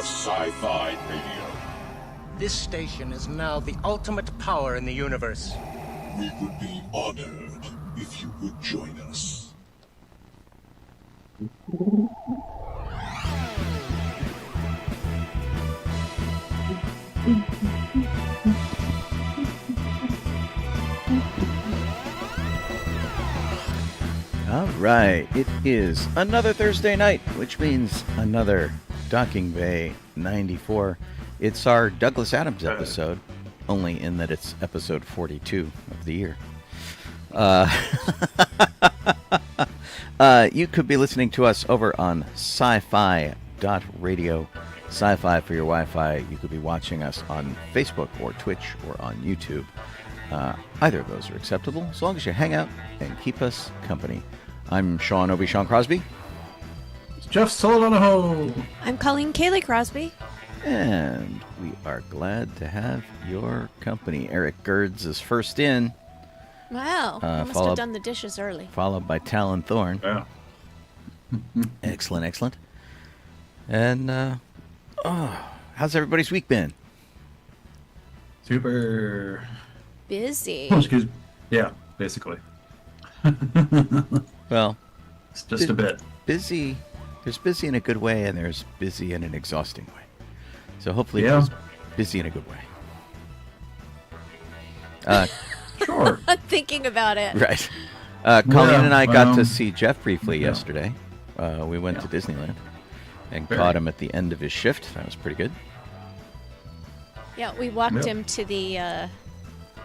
of sci-fi radio. This station is now the ultimate power in the universe. We would be honored if you would join us. All right, it is another Thursday night, which means another Docking Bay 94. It's our Douglas Adams episode, only in that it's episode 42 of the year. You could be listening to us over on sci-fi.radio, sci-fi for your Wi-Fi. You could be watching us on Facebook or Twitch or on YouTube. Either of those are acceptable, as long as you hang out and keep us company. I'm Donoho and Obi-Shawn Crosby. It's Jeff Donoho. I'm Colleen Kaylee Crosby. And we are glad to have your company. Eric Gerds is first in. Wow, I must have done the dishes early. Followed by Talon Thorne. Yeah. Excellent, excellent. And, how's everybody's week been? Super busy. Oh, excuse me. Yeah, basically. Well, it's just a bit. Busy. There's busy in a good way, and there's busy in an exhausting way. So hopefully it's busy in a good way. Sure. I'm thinking about it. Right. Colleen and I got to see Jeff briefly yesterday. We went to Disneyland and caught him at the end of his shift. That was pretty good. Yeah, we walked him to the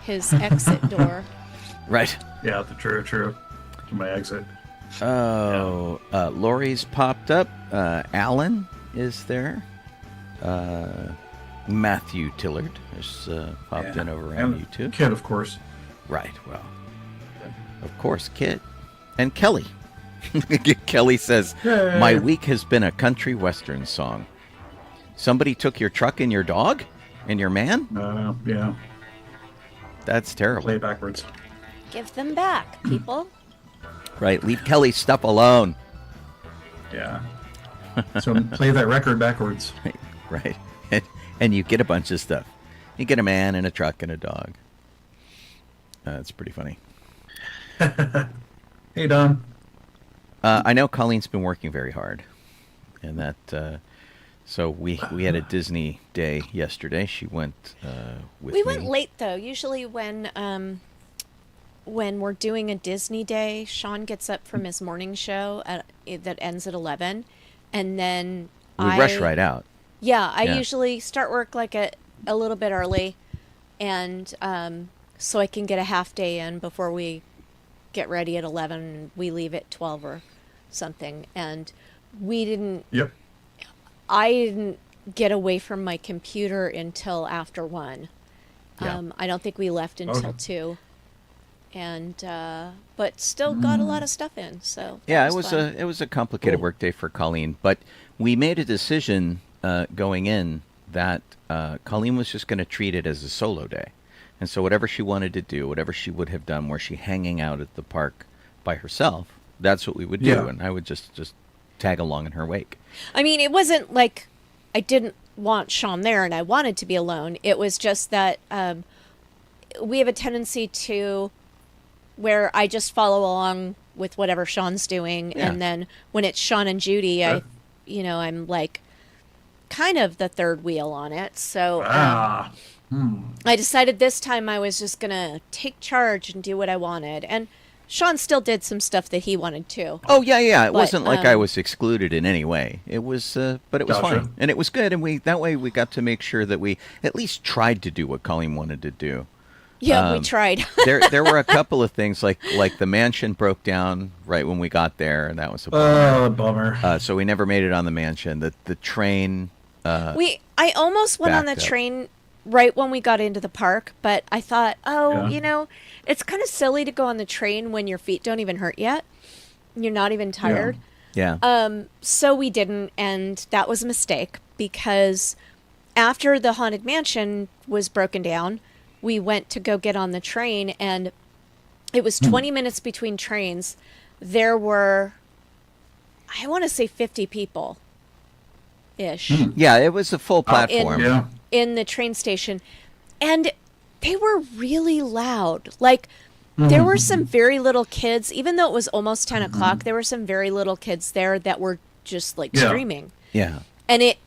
his exit door. Right. Yeah, true. To my exit. Oh, Lori's popped up. Alan is there. Matthew Tillard has popped in over around you too. Kid, of course. Right. Well, of course, Kid. And Kelly. Kelly says, Yay. My week has been a country western song. Somebody took your truck and your dog? And your man? Yeah. That's terrible. Play it backwards. Give them back, people. Right. Leave Kelly's stuff alone. Yeah. So play that record backwards. Right. And you get a bunch of stuff. You get a man and a truck and a dog. It's pretty funny. Hey, Don. I know Colleen's been working very hard. And that... So we had a Disney day yesterday. She went with me. We went late though. Usually when we're doing a Disney day, Sean gets up from his morning show that ends at 11, and then we rush right out. Yeah, I usually start work like a little bit early, and so I can get a half day in before we get ready at 11. And we leave at 12 or something, and we didn't. Yep. I didn't get away from my computer until after 1. Yeah. I don't think we left until 2. And but still got a lot of stuff in. So yeah, fun. it was a complicated work day for Colleen, but we made a decision going in that Colleen was just going to treat it as a solo day, and so whatever she wanted to do, whatever she would have done, were she hanging out at the park by herself, that's what we would do, and I would just tag along in her wake. I mean, it wasn't like I didn't want Sean there and I wanted to be alone. It was just that we have a tendency to where I just follow along with whatever Sean's doing. Yeah. And then when it's Sean and Judy, I'm like kind of the third wheel on it. So I decided this time I was just going to take charge and do what I wanted. And Sean still did some stuff that he wanted to. Oh, yeah. It wasn't like I was excluded in any way. It was, but it was fun. And it was good. And that way we got to make sure that we at least tried to do what Colleen wanted to do. Yeah, we tried. there were a couple of things like the mansion broke down right when we got there, and that was a bummer. Bummer. So we never made it on the mansion. The train. I almost went on the train right when we got into the park, but I thought, it's kind of silly to go on the train when your feet don't even hurt yet. You're not even tired. Yeah. So we didn't, and that was a mistake because after the Haunted Mansion was broken down, we went to go get on the train, and it was 20 minutes between trains. There were, I want to say 50 people ish Yeah, it was a full platform. Yeah. in the train station, and they were really loud. Like, there were some very little kids, even though it was almost 10 o'clock, there were some very little kids there that were just like Yeah. screaming. Yeah. And it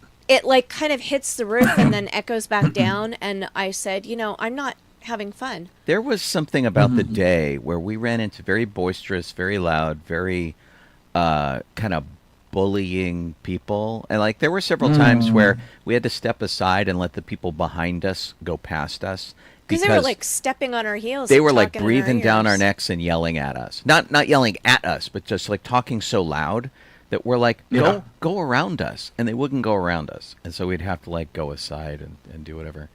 like kind of hits the roof and then echoes back down. And I said, I'm not having fun. There was something about the day where we ran into very boisterous, very loud, very kind of bullying people. And like there were several times where we had to step aside and let the people behind us go past us. Because they were like stepping on our heels. They and were like talking in breathing down our ears. necks and yelling at us. Not yelling at us, but just like talking so loud that we're like, Yeah. go around us. And they wouldn't go around us. And so we'd have to like go aside and do whatever.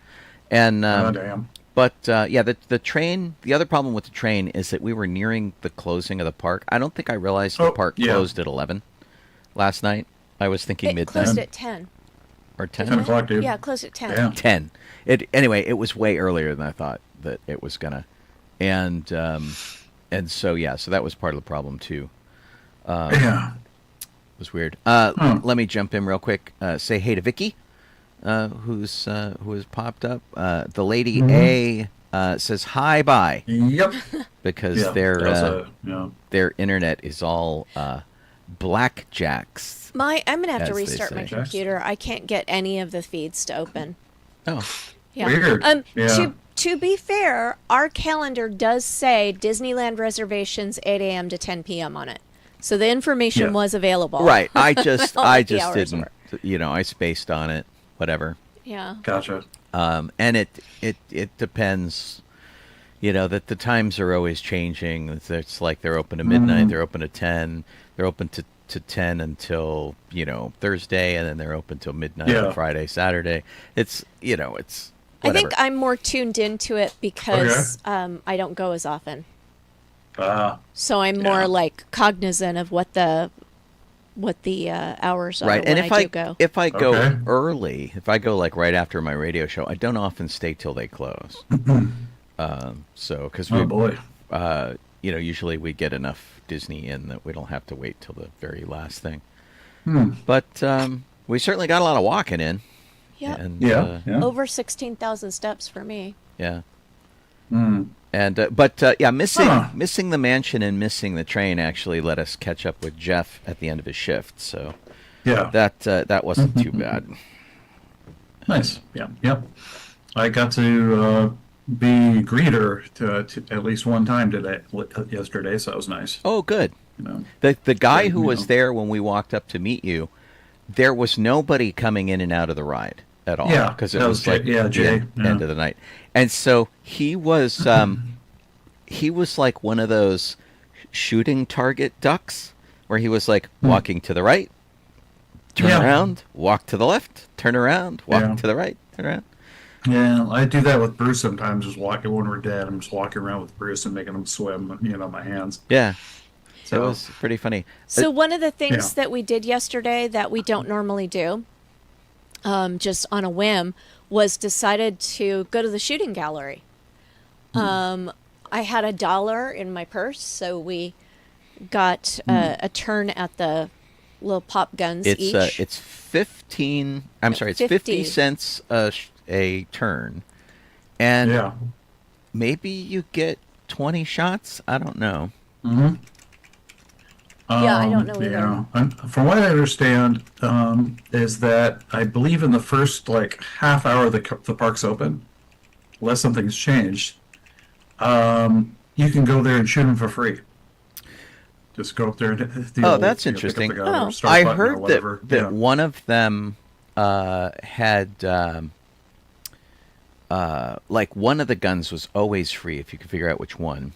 And Oh, damn. but yeah, the train, the other problem with the train is that we were nearing the closing of the park. I don't think I realized the Oh, park yeah. closed at 11 last night. I was thinking It midnight closed at 10. or 10. 10 o'clock, dude. Yeah, it closed at 10. Yeah. 10. Anyway, it was way earlier than I thought that it was gonna. And so yeah, so that was part of the problem too. Yeah. It was weird. Let me jump in real quick. Say hey to Vicky, who has popped up. The lady A says hi bye Yep. because Yeah. that was their internet is all blackjacks. I'm going to have to As they restart my say. computer. I can't get any of the feeds to open. Oh, Yeah. Weird. Yeah. To be fair, our calendar does say Disneyland reservations 8 a.m. to 10 p.m. on it. So the information Yeah. was available. right. I just All I of the just hours didn't. were. I spaced on it. Whatever. Yeah. Gotcha. And it depends, that the times are always changing. It's like they're open to midnight, they're open to 10, they're open to 10 until, Thursday, and then they're open till midnight Yeah. on Friday, Saturday. It's, it's I whatever. think I'm more tuned into it because I don't go as often. So I'm more Yeah. like cognizant of what the hours are right. when And I do go. if I go Okay. early, if I go like right after my radio show, I don't often stay till they close. So, because Oh, boy. usually we get enough Disney in that we don't have to wait till the very last thing. Hmm. But we certainly got a lot of walking in. Yep. And, Yeah. Yeah. Over 16,000 steps for me. yeah. Hmm. And missing the mansion and missing the train actually let us catch up with Jeff at the end of his shift. So Yeah. that wasn't too bad. Nice. Yeah. Yep. I got to be greeter to at least one time yesterday, so that was nice. Oh, good. You know. The guy who You was know. there when we walked up to meet you, there was nobody coming in and out of the ride at all. Yeah, because it that was was like Jay- yeah, the Jay, end yeah. of the night, and so he was like one of those shooting target ducks, where he was like walking to the right, turn Yeah. around, walk to the left, turn around, walk Yeah. to the right, turn around. Yeah, I do that with Bruce sometimes. Just walking when we're dead, I'm just walking around with Bruce and making him swim. My hands. Yeah, So it was pretty funny. So one of the things yeah. that we did yesterday that we don't normally do, just on a whim, was decided to go to the shooting gallery. I had $1 in my purse, so we got a turn at the little pop guns each. It's 15. I'm sorry, it's 50 50 cents a turn, and yeah. maybe you get 20 shots. I don't know. Mm-hmm. Yeah, I don't know either. Yeah. From what I understand, is that I believe in the first half hour the park's open, unless something's changed. You can go there and shoot them for free. Just go up there and hit the Oh, old, that's pick up the interesting. gun or Oh. start I button or heard whatever. that Yeah. one of them had one of the guns was always free if you could figure out which one.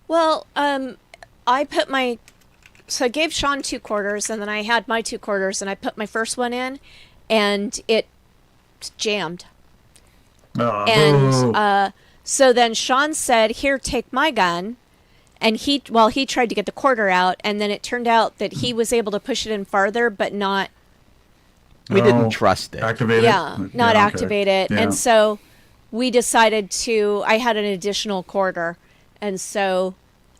Well, so I gave Sean 2 quarters, and then I had my 2 quarters, and I put my first one in, and it jammed. Oh, And so then Sean said, "Here, take my gun." And he tried to get the quarter out, and then it turned out that he was able to push it in farther, but not We didn't trust it. Activate not it? Yeah, okay. activate it. Yeah. And so we decided I had an additional quarter, and so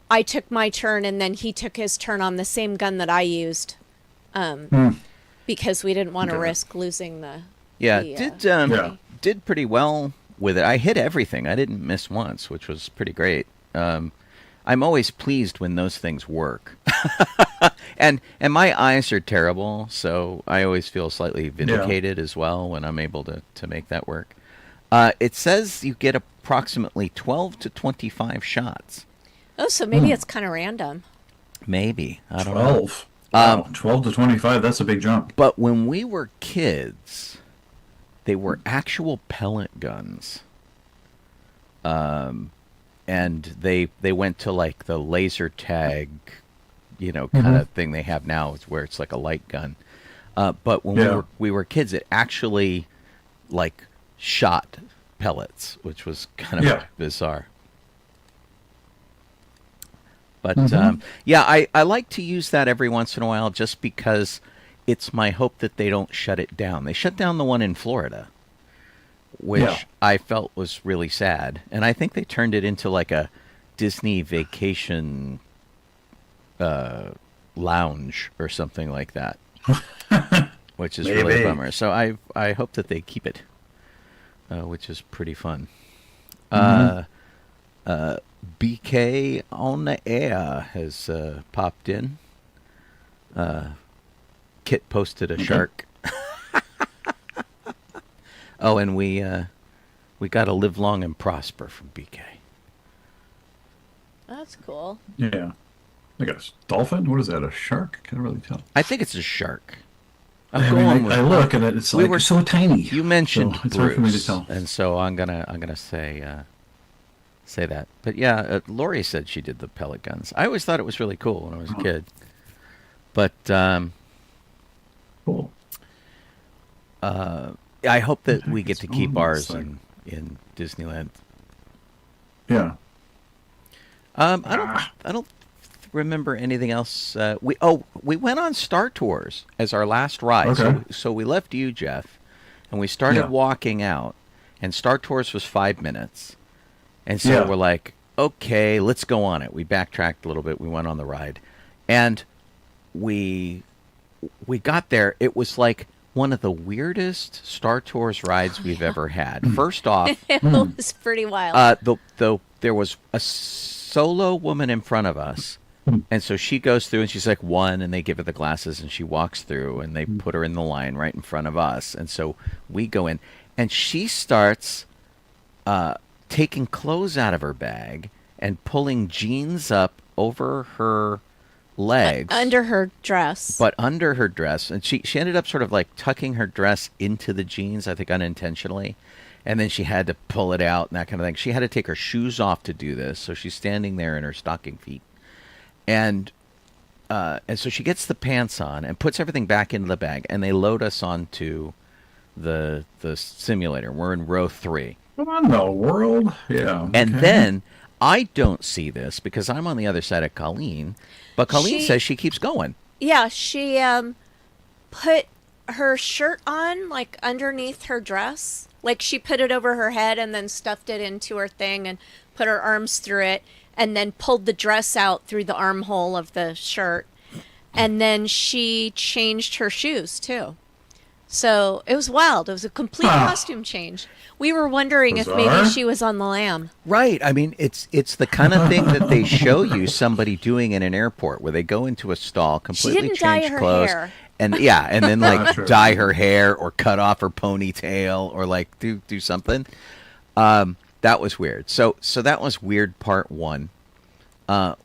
I took my turn, and then he took his turn on the same gun that I used. because we didn't want to Okay. risk losing the. Yeah, the, did pretty well with it. I hit everything. I didn't miss once, which was pretty great. I'm always pleased when those things work. and my eyes are terrible, so I always feel slightly vindicated as well when I'm able to make that work. It says you get approximately 12 to 25 shots. Oh, so maybe it's kind of random. Maybe. I don't know. 12. Wow, 12 to 25, that's a big jump. But when we were kids, they were actual pellet guns. And they went to like the laser tag, kind of thing they have now, where it's like a light gun. But when we were kids, it actually like shot pellets, which was kind of bizarre. But I like to use that every once in a while, just because it's my hope that they don't shut it down. They shut down the one in Florida, which I felt was really sad. And I think they turned it into like a Disney vacation lounge or something like that, which is really a bummer. So I hope that they keep it, which is pretty fun. BK on the air has popped in. Kit posted a shark. Oh, and we got to live long and prosper from BK. That's cool. Yeah. I guess dolphin? What is that? A shark? Can't really tell. I think it's a shark. I look and it's like we're so tiny. You mentioned so it's Bruce, hard for me to tell. and so I'm gonna say that. But yeah, Lori said she did the pellet guns. I always thought it was really cool when I was a kid. But Cool. I hope that we get to keep It's ours like- in Disneyland. Yeah. I don't remember anything else. We went on Star Tours as our last ride. Okay. So we left you, Jeff, and we started walking out, and Star Tours was 5 minutes. And so we're like, okay, let's go on it. We backtracked a little bit. We went on the ride. And we got there. It was like one of the weirdest Star Tours rides we've ever had. First off, It was pretty wild. there was a solo woman in front of us. And so she goes through and she's like one, and they give her the glasses and she walks through and they put her in the line right in front of us. And so we go in and she starts taking clothes out of her bag and pulling jeans up over her legs. Under her dress. But under her dress. And she ended up sort of like tucking her dress into the jeans, I think unintentionally. And then she had to pull it out and that kind of thing. She had to take her shoes off to do this. So she's standing there in her stocking feet. And so she gets the pants on and puts everything back into the bag. And they load us onto the simulator. We're in row 3. What in the world? Yeah. And okay. then I don't see this because I'm on the other side of Colleen. But Colleen says she keeps going. Yeah, she put her shirt on like underneath her dress. Like she put it over her head and then stuffed it into her thing and put her arms through it and then pulled the dress out through the armhole of the shirt. And then she changed her shoes too. So it was wild. It was a complete costume change. We were wondering if maybe she was on the lam. Right. I mean, it's the kind of thing that they show you somebody doing in an airport where they go into a stall, completely didn't dye change her clothes. hair. And and then like True. dye her hair or cut off her ponytail or like do something. That was weird. So that was weird part 1.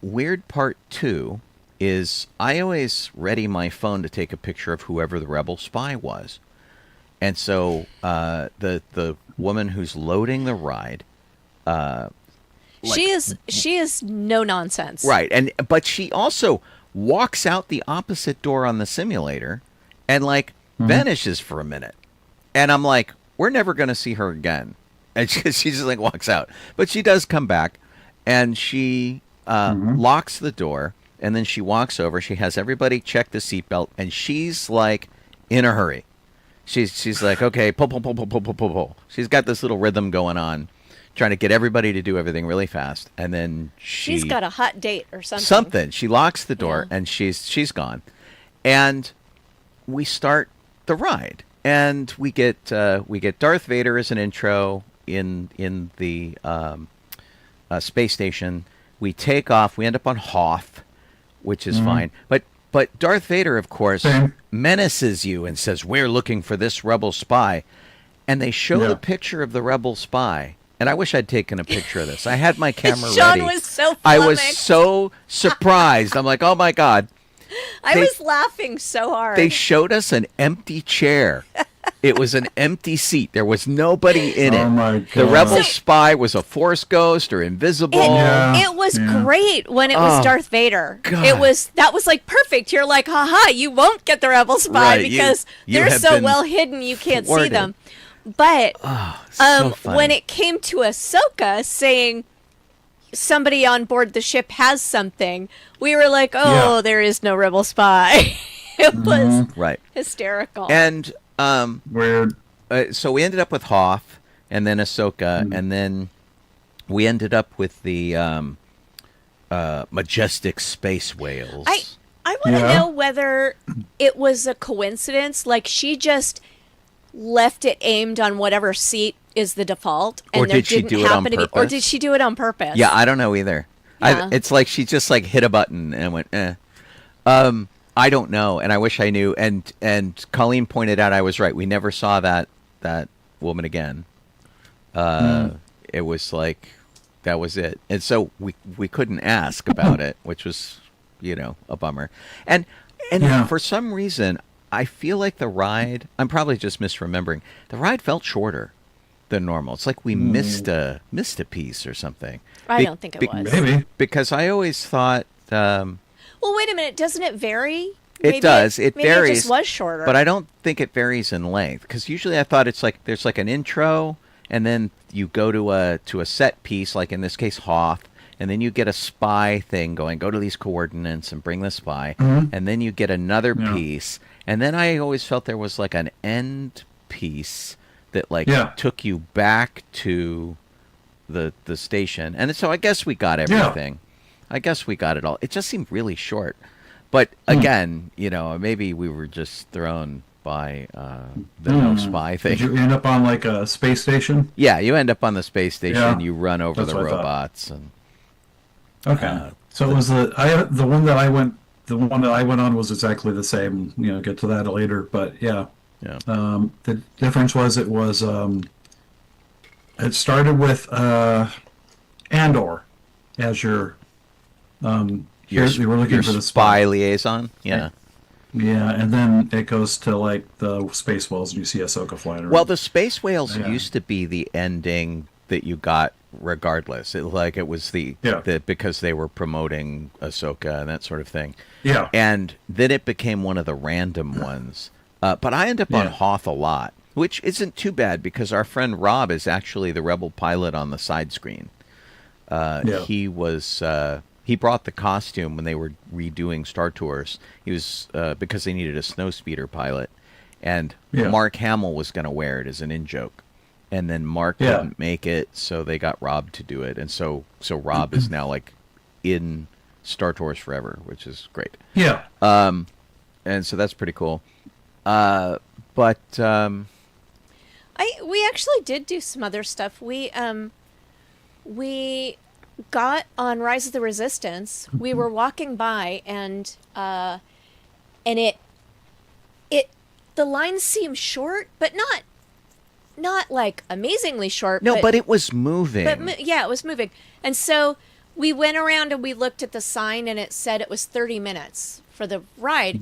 Weird part 2 is I always ready my phone to take a picture of whoever the rebel spy was. And so the woman who's loading the ride She is no nonsense. right, but she also walks out the opposite door on the simulator and like vanishes for a minute. And I'm like, we're never going to see her again. And she just like walks out. But she does come back and she locks the door. And then she walks over. She has everybody check the seatbelt, and she's like in a hurry. She's like, okay, pull, pull, pull, pull, pull, pull, pull, pull. She's got this little rhythm going on, trying to get everybody to do everything really fast. And then She's got a hot date or something. something. She locks the door, and she's gone. And we start the ride, and we get Darth Vader as an intro in the space station. We take off. We end up on Hoth, which is fine. But Darth Vader, of course, menaces you and says, "We're looking for this rebel spy," and they show the picture of the rebel spy. And I wish I'd taken a picture of this. I had my camera ready. Sean was so I was flummoxed. so surprised. I'm like, "Oh my god!" I was laughing so hard. They showed us an empty chair. It was an empty seat. There was nobody in it. Oh my god. The rebel spy was a Force ghost or invisible. It was great when it was Darth Vader. God. That was like perfect. You're like, haha, you won't get the rebel spy Right, because you they're have so been well hidden you can't see thwarted. them. But so funny. when it came to Ahsoka saying somebody on board the ship has something, we were like, oh, there is no rebel spy. It was Right. hysterical. And Weird. so we ended up with Hoth and then Ahsoka, and then we ended up with the majestic space whales. I want to know whether it was a coincidence, like she just left it aimed on whatever seat is the default, and Or there did she didn't do it on happen to be, or purpose? did she do it on purpose? Yeah, I don't know either. Yeah. It's like she just like hit a button and went, eh. I don't know, and I wish I knew. And Colleen pointed out I was right. We never saw that woman again. It was like that was it, and so we couldn't ask about it, which was a bummer. And for some reason, I feel like the ride. I'm probably just misremembering. The ride felt shorter than normal. It's like we missed a piece or something. I don't think it was. Maybe. Because I always thought. Well, wait a minute. Doesn't it vary? It does. It maybe varies. It just was shorter. But I don't think it varies in length, because usually I thought it's like there's like an intro, and then you go to a set piece, like in this case Hoth, and then you get a spy thing going. Go to these coordinates and bring the spy, and then you get another piece, and then I always felt there was like an end piece that took you back to the station, and so I guess we got everything. I guess we got it all. It just seemed really short. But again, maybe we were just thrown by the no spy thing. Did you end up on like a space station? Yeah, you end up on the space station. Yeah. You run over That's the what I thought. robots, and Okay. So it was the one that I went on was exactly the same. Get to that later, but yeah. yeah, The difference was it started with Andor as your we were looking your for the spy liaison. Yeah. Yeah, and then it goes to like the space whales, and you see Ahsoka flying around. Well, the space whales Yeah. used to be the ending that you got regardless. It was the because they were promoting Ahsoka and that sort of thing. Yeah. And then it became one of the random ones. But I end up on Hoth a lot, which isn't too bad because our friend Rob is actually the rebel pilot on the side screen. He was he brought the costume when they were redoing Star Tours. He was because they needed a snowspeeder pilot, and Mark Hamill was going to wear it as an in-joke. And then Mark couldn't make it, so they got Rob to do it. And so Rob is now like in Star Tours forever, which is great. Yeah. And so that's pretty cool. But we actually did do some other stuff. We got on Rise of the Resistance. We were walking by, and it the lines seemed short, but not like amazingly short. No, but it was moving. It was moving. And so we went around and we looked at the sign, and it said it was 30 minutes for the ride.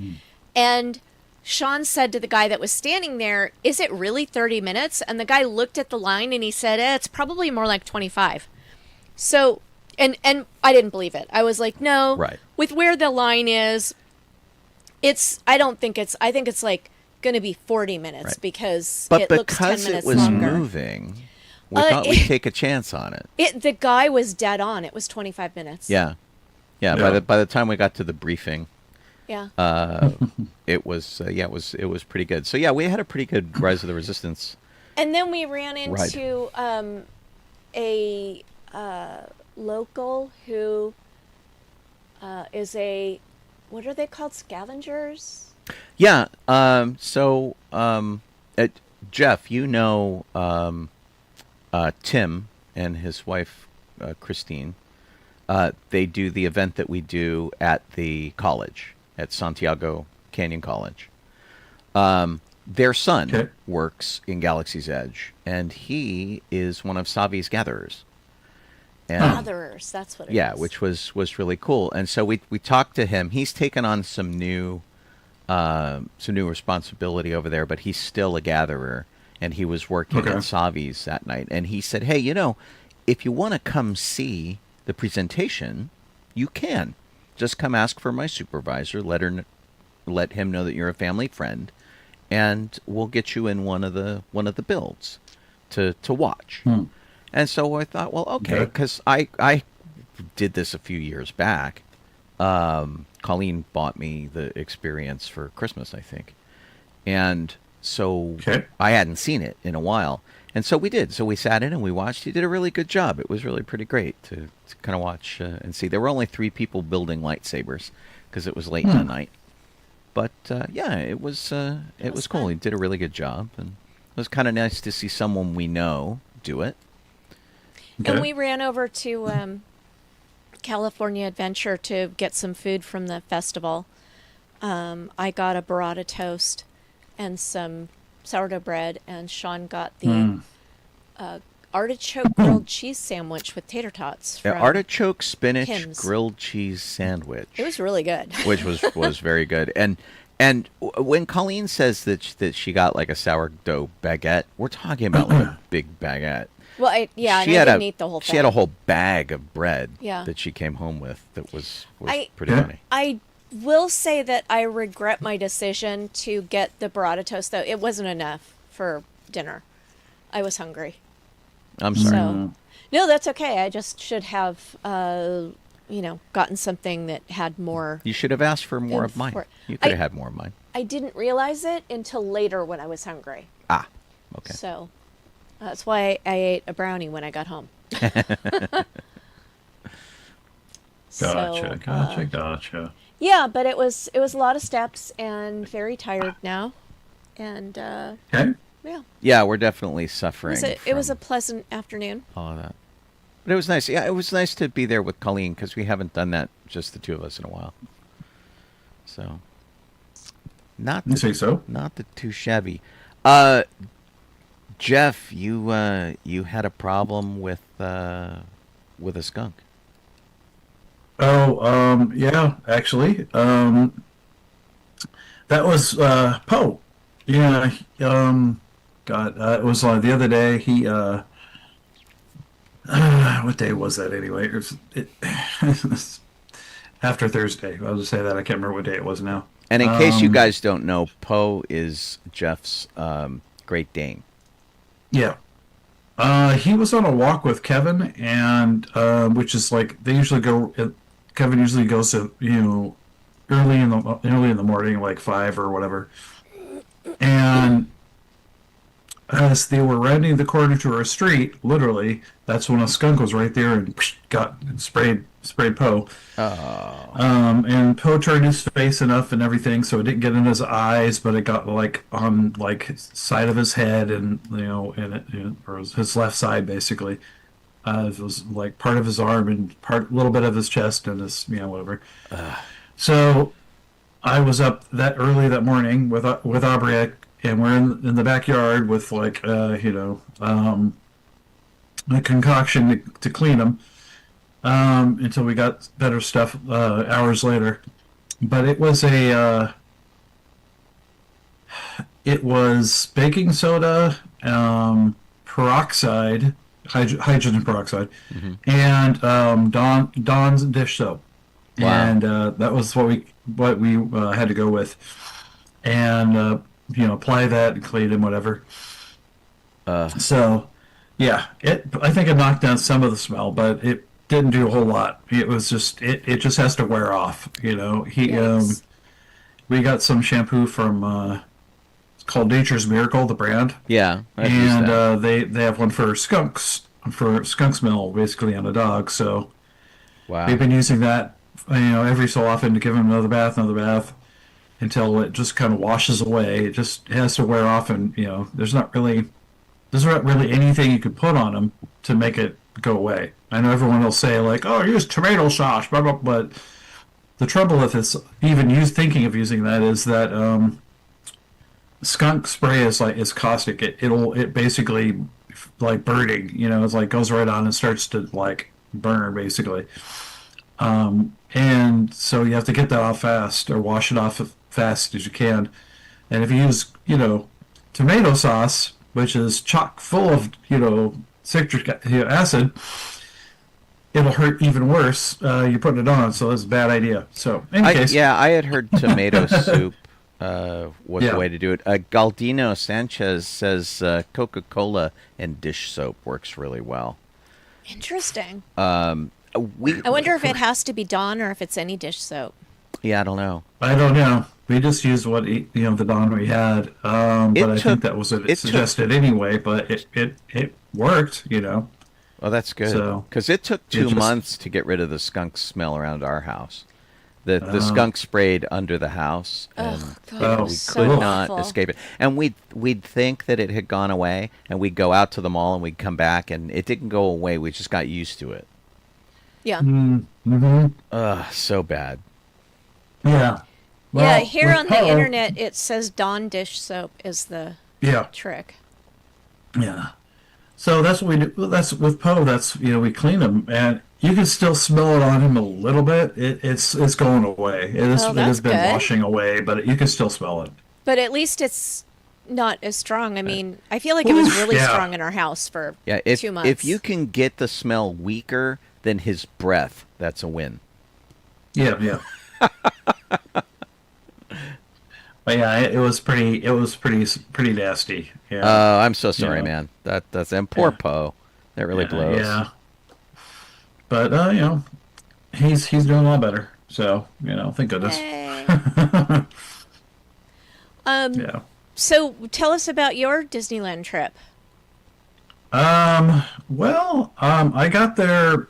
And Sean said to the guy that was standing there, "Is it really 30 minutes?" And the guy looked at the line and he said, "It's probably more like 25." So, and I didn't believe it. I was like, no, Right. With where the line is, I think it's like going to be 40 minutes Right. because But it looks 10 because minutes it was longer. moving, we thought we'd take a chance on it. The guy was dead on. It was 25 minutes. Yeah. By the time we got to the briefing, Yeah. it was it was pretty good. So yeah, we had a pretty good Rise of the Resistance. And then we ran into a local who is what are they called? Scavengers? Yeah. Jeff, Tim and his wife Christine. They do the event that we do at the college at Santiago Canyon College. Their son works in Galaxy's Edge, and he is one of Savi's gatherers. And, Gatherers, that's what it is. Yeah, which was really cool. And so we talked to him. He's taken on some new responsibility over there, but he's still a gatherer, and he was working at Savi's that night. And he said, "Hey, if you want to come see the presentation, you can. Just come ask for my supervisor. Let him know that you're a family friend, and we'll get you in one of the builds to watch." And so I thought, well, okay, because I did this a few years back. Colleen bought me the experience for Christmas, I think. And so I hadn't seen it in a while. And so we did. So we sat in and we watched. He did a really good job. It was really pretty great to kind of watch and see. There were only 3 people building lightsabers because it was late in the night. But yeah, it was cool. He did a really good job. And it was kind of nice to see someone we know do it. And we ran over to California Adventure to get some food from the festival. I got a burrata toast and some sourdough bread, and Sean got the artichoke grilled cheese sandwich with tater tots. From artichoke spinach Kim's. Grilled cheese sandwich. It was really good. Which was very good. And when Colleen says that she got like a sourdough baguette, we're talking about like a big baguette. Well, I didn't eat the whole thing. She had a whole bag of bread Yeah. that she came home with that was pretty funny. I will say that I regret my decision to get the burrata toast, though. It wasn't enough for dinner. I was hungry. I'm sorry. So, no, that's okay. I just should have, gotten something that had more. You should have asked for more of mine. You could have had more of mine. I didn't realize it until later when I was hungry. Ah, okay. So that's why I ate a brownie when I got home. Gotcha. Yeah, but it was a lot of steps and very tired now, and Yeah, we're definitely suffering. It was a pleasant afternoon. All of that, but it was nice. Yeah, it was nice to be there with Colleen because we haven't done that just the two of us in a while. So, not too shabby. Jeff, you had a problem with a skunk. Oh, yeah, actually. That was Poe. Yeah, it was the other day. He what day was that anyway? After Thursday. I'll just say that. I can't remember what day it was now. And in case you guys don't know, Poe is Jeff's Great Dane. Yeah. He was on a walk with Kevin, and which is like they usually go. Kevin usually goes to early in the morning, like 5 or whatever. And as they were rounding the corner to our street, literally, that's when a skunk was right there and sprayed Poe. Oh. And Poe turned his face enough and everything, so it didn't get in his eyes, but it got like on like side of his head and or his left side basically. It was like part of his arm and a little bit of his chest and his whatever. So I was up that early that morning with Aubrey, and we're in the backyard with like a concoction to clean him until we got better stuff hours later. But it was baking soda, peroxide. Hydrogen peroxide, and Dawn's dish soap, and that was what we had to go with, and apply that and clean and whatever. So, yeah, I think it knocked down some of the smell, but it didn't do a whole lot. It was just it just has to wear off. We got some shampoo from. Called Nature's Miracle, the brand. Yeah, and they have one for skunks, for skunk smell, basically on a dog. So wow, we've been using that, every so often to give him another bath. until it just kind of washes away. It just has to wear off, and there's not really anything you could put on them to make it go away. I know everyone will say like, "Oh, use tomato sauce," blah, blah, but the trouble with this, even thinking of using that, is that skunk spray is caustic. It basically like burning. It's like goes right on and starts to like burn basically. And so you have to get that off fast or wash it off as fast as you can. And if you use tomato sauce, which is chock full of citric acid, it'll hurt even worse. You're putting it on, so that's a bad idea. So, in case, I had heard tomato soup was the way to do it. Galdino Sanchez says Coca-Cola and dish soap works really well. Interesting. I wonder if it has to be Dawn or if it's any dish soap. Yeah, I don't know. I don't know. We just used what the Dawn we had, but I think that was what it suggested anyway. But it worked, Oh, that's good. Because it took 2 months to get rid of the skunk smell around our house. The skunk sprayed under the house, and we could not escape it. And we'd think that it had gone away, and we'd go out to the mall, and we'd come back, and it didn't go away. We just got used to it. Yeah. Mm-hmm. So bad. Yeah. Well, here on the internet it says Dawn dish soap is the trick. Yeah. So that's what we do. That's with Poe. That's we clean him, and you can still smell it on him a little bit. It's going away. It has been washing away, but you can still smell it. But at least it's not as strong. I mean, I feel like it was really strong in our house for 2 months. If you can get the smell weaker than his breath, that's a win. Yeah. But yeah, it was pretty nasty. Yeah. Oh, I'm so sorry, man. That's and poor Poe. That really blows. Yeah. But he's doing a lot better. So thank goodness. Yeah. So tell us about your Disneyland trip. Well, I got there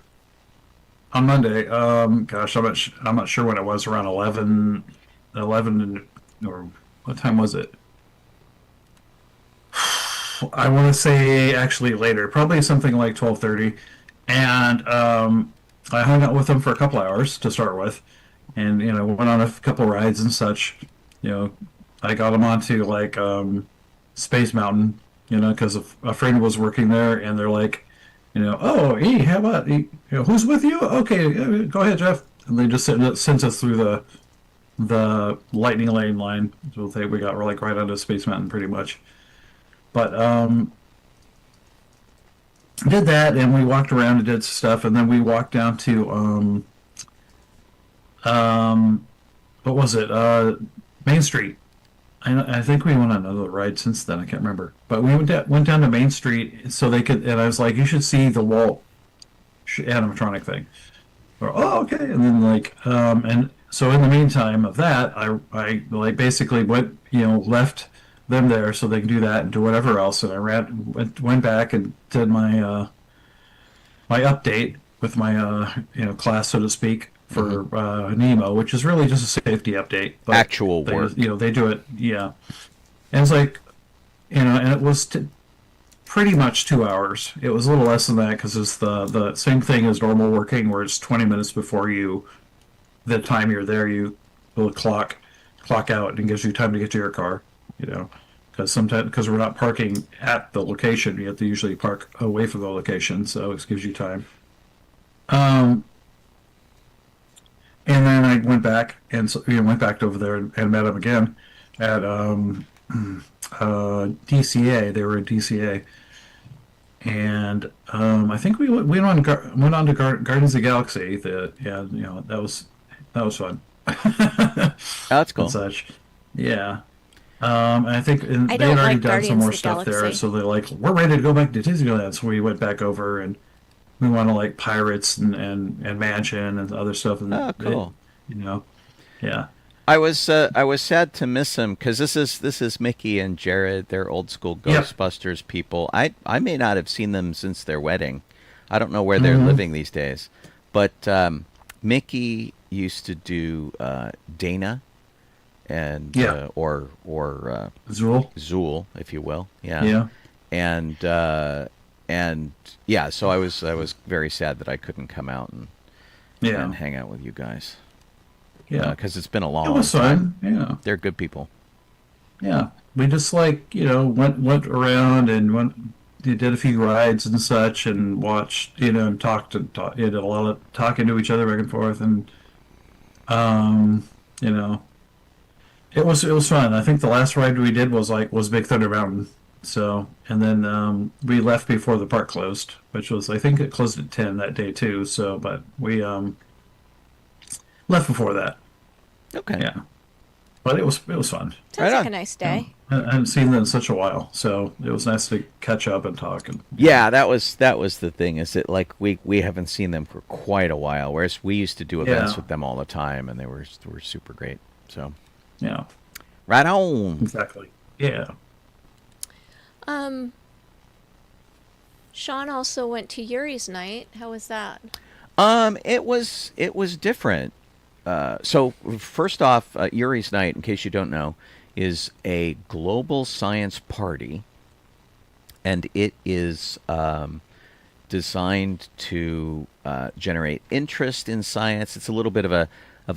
on Monday. Gosh, I'm not sure when it was. Around 11, or what time was it? I want to say actually later, probably something like 12:30, and I hung out with them for a couple hours to start with, and went on a couple rides and such. I got them onto like Space Mountain, because a friend was working there, and they're like, oh, hey, how about who's with you? Okay, go ahead, Jeff. And they just sent us through the lightning lane line. So we got like right onto Space Mountain pretty much. But did that, and we walked around and did stuff, and then we walked down to what was it? Main Street. I think we went on another ride since then. I can't remember, but we went down to Main Street so they could. And I was like, "You should see the Walt animatronic thing." Or, oh, okay. And then and so in the meantime of that, I like basically went left them there so they can do that and do whatever else. And I went back and did my my update with my class, so to speak, for Nemo, which is really just a safety update. But actual work. They do it, yeah. And it's like, and it was pretty much 2 hours. It was a little less than that because it's the same thing as normal working, where it's 20 minutes before the time you're there, you will clock out and gives you time to get to your car, because we're not parking at the location. You have to usually park away from the location, so it gives you time. And then I went back and went back over there and met him again at DCA. They were at DCA, and I think we went on to Guardians of the Galaxy. That was fun. That's cool. And such, yeah. And I think they had already done some more stuff there, so they're like, we're ready to go back to Disneyland. So we went back over and we went to like Pirates and Mansion and other stuff. And cool. Yeah. I was sad to miss him because this is Mickey and Jared. They're old school Ghostbusters people. I may not have seen them since their wedding. I don't know where they're living these days, but Mickey used to do Dana, and Yeah. or Zool. Zool, if you will. Yeah. Yeah. And yeah, so I was very sad that I couldn't come out and Yeah. hang out with you guys. Yeah. Because it's been a long It was time. fun. Yeah. They're good people. Yeah. We just went around and did a few rides and such and watched, and did a lot of talking to each other back and forth and um, you know, it was fun. I think the last ride we did was Big Thunder Mountain. So, and then we left before the park closed, which was, I think it closed at 10 that day too. So, but we left before that. Okay. Yeah. But it was fun. Sounds Right like on. a nice day. I haven't seen them in such a while, so it was nice to catch up and talk. And Yeah, that was the thing. Is that like we haven't seen them for quite a while, whereas we used to do events Yeah. with them all the time, and they were super great. So yeah, right on. exactly. Yeah. Sean also went to Yuri's night. How was that? It was different. So first off, Yuri's Night, in case you don't know, is a global science party, and it is designed to generate interest in science. It's a little bit of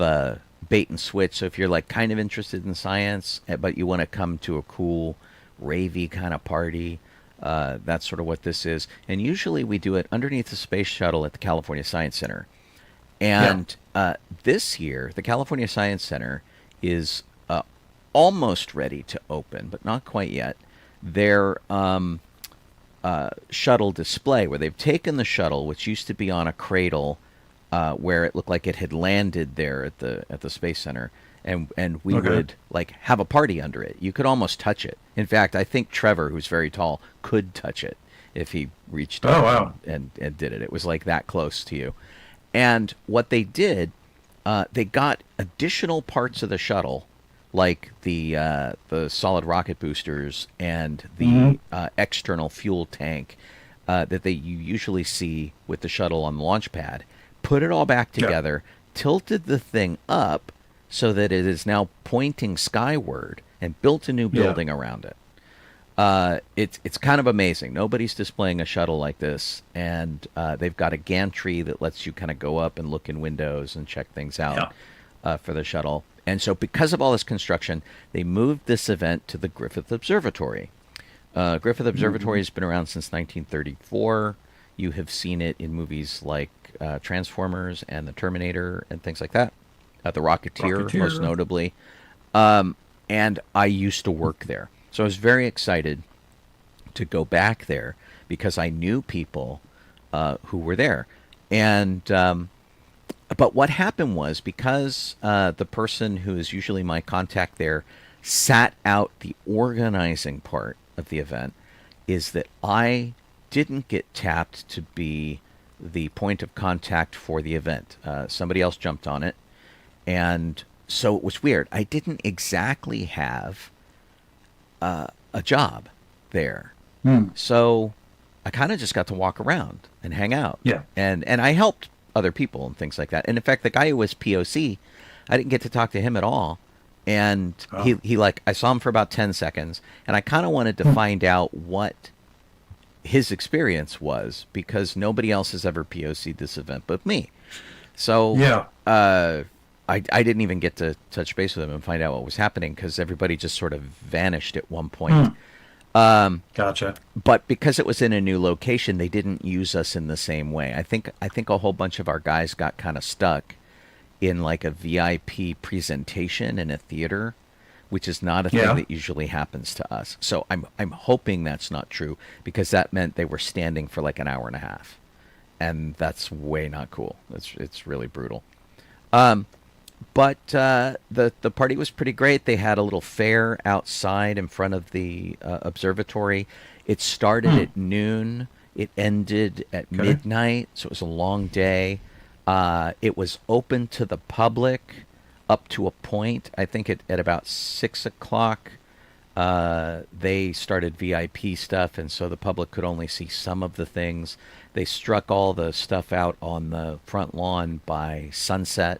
a bait and switch. So if you're like kind of interested in science, but you want to come to a cool, ravey kind of party, that's sort of what this is. And usually we do it underneath the space shuttle at the California Science Center. And this year, the California Science Center is almost ready to open, but not quite yet. Their shuttle display, where they've taken the shuttle, which used to be on a cradle, where it looked like it had landed there at the Space Center, and we Okay. would like have a party under it. You could almost touch it. In fact, I think Trevor, who's very tall, could touch it if he reached up wow. and did it. It was like that close to you. And what they did, they got additional parts of the shuttle, like the solid rocket boosters and the external fuel tank that you usually see with the shuttle on the launch pad, put it all back together, tilted the thing up so that it is now pointing skyward, and built a new building around it. It's kind of amazing. Nobody's displaying a shuttle like this, and they've got a gantry that lets you kind of go up and look in windows and check things out for the shuttle. And so because of all this construction, they moved this event to the Griffith Observatory. Griffith Observatory has been around since 1934. You have seen it in movies like Transformers and The Terminator and things like that. The Rocketeer, most notably. And I used to work there. So I was very excited to go back there because I knew people who were there. And but what happened was, because the person who is usually my contact there sat out the organizing part of the event, is that I didn't get tapped to be the point of contact for the event. Somebody else jumped on it. And so it was weird. I didn't exactly have a job there. So I kind of just got to walk around and hang out. Yeah. And I helped other people and things like that. And in fact, the guy who was POC, I didn't get to talk to him at all. And he I saw him for about 10 seconds, and I kind of wanted to find out what his experience was, because nobody else has ever POC'd this event but me. So I didn't even get to touch base with him and find out what was happening, because everybody just sort of vanished at one point. Gotcha. But because it was in a new location, they didn't use us in the same way. I think a whole bunch of our guys got kind of stuck in like a VIP presentation in a theater, which is not a thing that usually happens to us. So I'm hoping that's not true, because that meant they were standing for like an hour and a half, and that's way not cool. It's really brutal. But the party was pretty great. They had a little fair outside in front of the observatory. It started at noon. It ended at midnight, so it was a long day. It was open to the public up to a point. I think at about 6 o'clock, they started VIP stuff, and so the public could only see some of the things. They struck all the stuff out on the front lawn by sunset,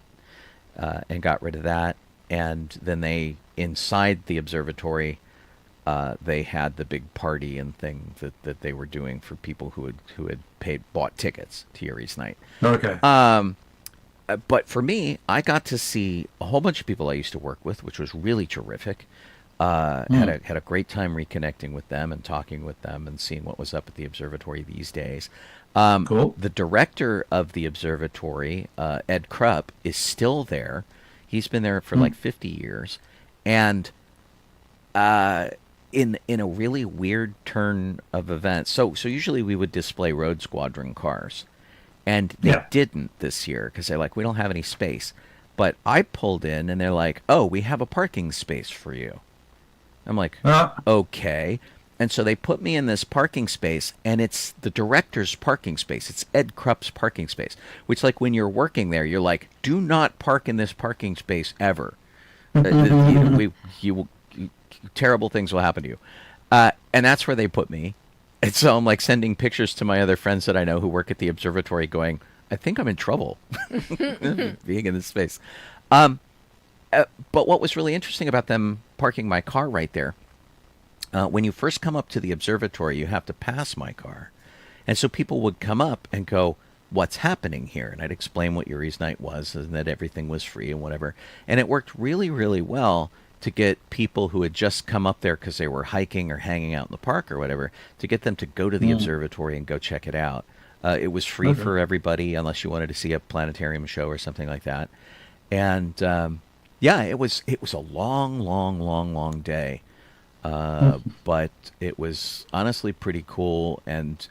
and got rid of that. and then they inside the observatory. They had the big party and thing that they were doing for people who had bought tickets to Yuri's night. Okay. But for me, I got to see a whole bunch of people I used to work with, which was really terrific. Had a great time reconnecting with them and talking with them and seeing what was up at the observatory these days. Cool. The director of the observatory, Ed Krupp, is still there. He's been there for like 50 years, and in a really weird turn of events. So usually we would display Road Squadron cars, and they didn't this year because they're like, we don't have any space. But I pulled in, and they're like, oh, we have a parking space for you. I'm like, okay. And so they put me in this parking space, and it's the director's parking space. It's Ed Krupp's parking space, which, like, when you're working there, you're like, do not park in this parking space ever. Terrible things will happen to you. And that's where they put me. And so I'm like sending pictures to my other friends that I know who work at the observatory going, I think I'm in trouble being in this space. But what was really interesting about them parking my car right there, when you first come up to the observatory, you have to pass my car. And so people would come up and go, what's happening here? And I'd explain what Yuri's night was and that everything was free and whatever. And it worked really, really well to get people who had just come up there because they were hiking or hanging out in the park or whatever, to get them to go to the observatory and go check it out. It was free for everybody unless you wanted to see a planetarium show or something like that. And it was a long day. But it was honestly pretty cool. And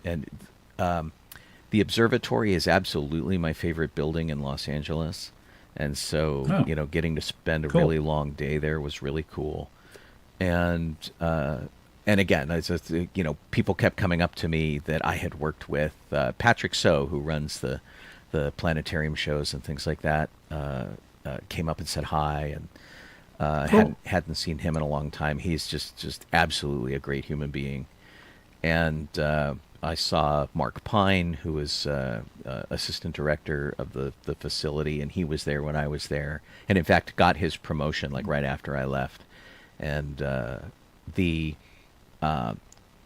the observatory is absolutely my favorite building in Los Angeles. And so, getting to spend a really long day there was really cool. And again, people kept coming up to me that I had worked with. Patrick So, who runs the planetarium shows and things like that, came up and said hi, and hadn't seen him in a long time. He's just absolutely a great human being. And I saw Mark Pine, who was assistant director of the facility, and he was there when I was there, and in fact got his promotion like right after I left. And the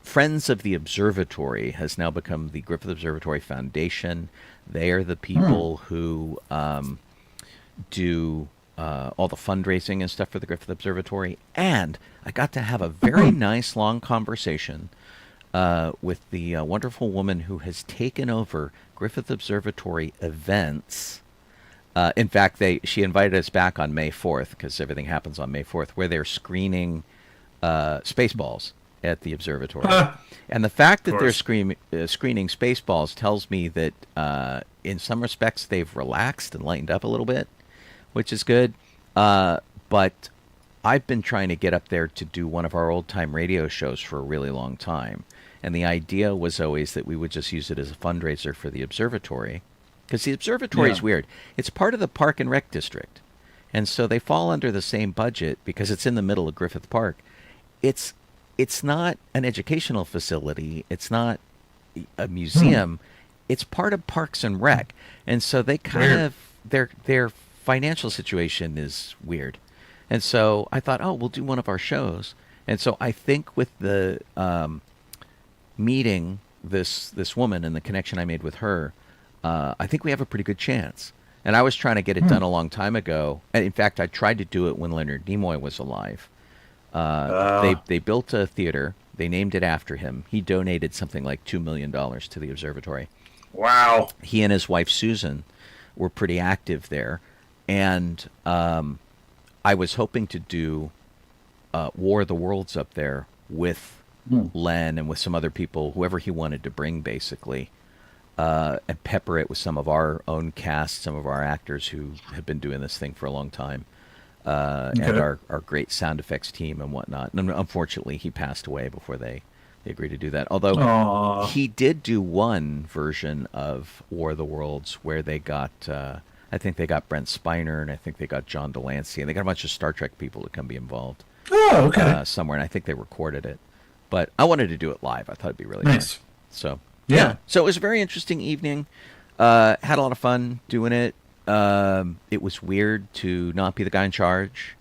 Friends of the Observatory has now become the Griffith Observatory Foundation. They are the people who do all the fundraising and stuff for the Griffith Observatory. And I got to have a very nice long conversation with the wonderful woman who has taken over Griffith Observatory events. In fact, she invited us back on May 4th, because everything happens on May 4th, where they're screening Spaceballs at the observatory. And the fact that they're screening Spaceballs tells me that in some respects they've relaxed and lightened up a little bit, which is good. But I've been trying to get up there to do one of our old-time radio shows for a really long time. And the idea was always that we would just use it as a fundraiser for the observatory. Because the observatory is weird. It's part of the Park and Rec District. And so they fall under the same budget because it's in the middle of Griffith Park. It's not an educational facility. It's not a museum. It's part of Parks and Rec. And so they kind of, their financial situation is weird. And so I thought, we'll do one of our shows. And so I think with the meeting this woman and the connection I made with her, I think we have a pretty good chance. And I was trying to get it done a long time ago. And in fact, I tried to do it when Leonard Nimoy was alive. They built a theater. They named it after him. He donated something like $2 million to the observatory. Wow. He and his wife, Susan, were pretty active there. And I was hoping to do War of the Worlds up there with Len and with some other people, whoever he wanted to bring, basically. And pepper it with some of our own cast, some of our actors who have been doing this thing for a long time, and our great sound effects team and whatnot. And unfortunately, he passed away before they agreed to do that. Although he did do one version of War of the Worlds where they got, I think they got Brent Spiner, and I think they got John Delancey, and they got a bunch of Star Trek people to come be involved. Oh, okay. Somewhere, and I think they recorded it. But I wanted to do it live. I thought it'd be really nice. So. Yeah. So it was a very interesting evening. Had a lot of fun doing it. It was weird to not be the guy in charge.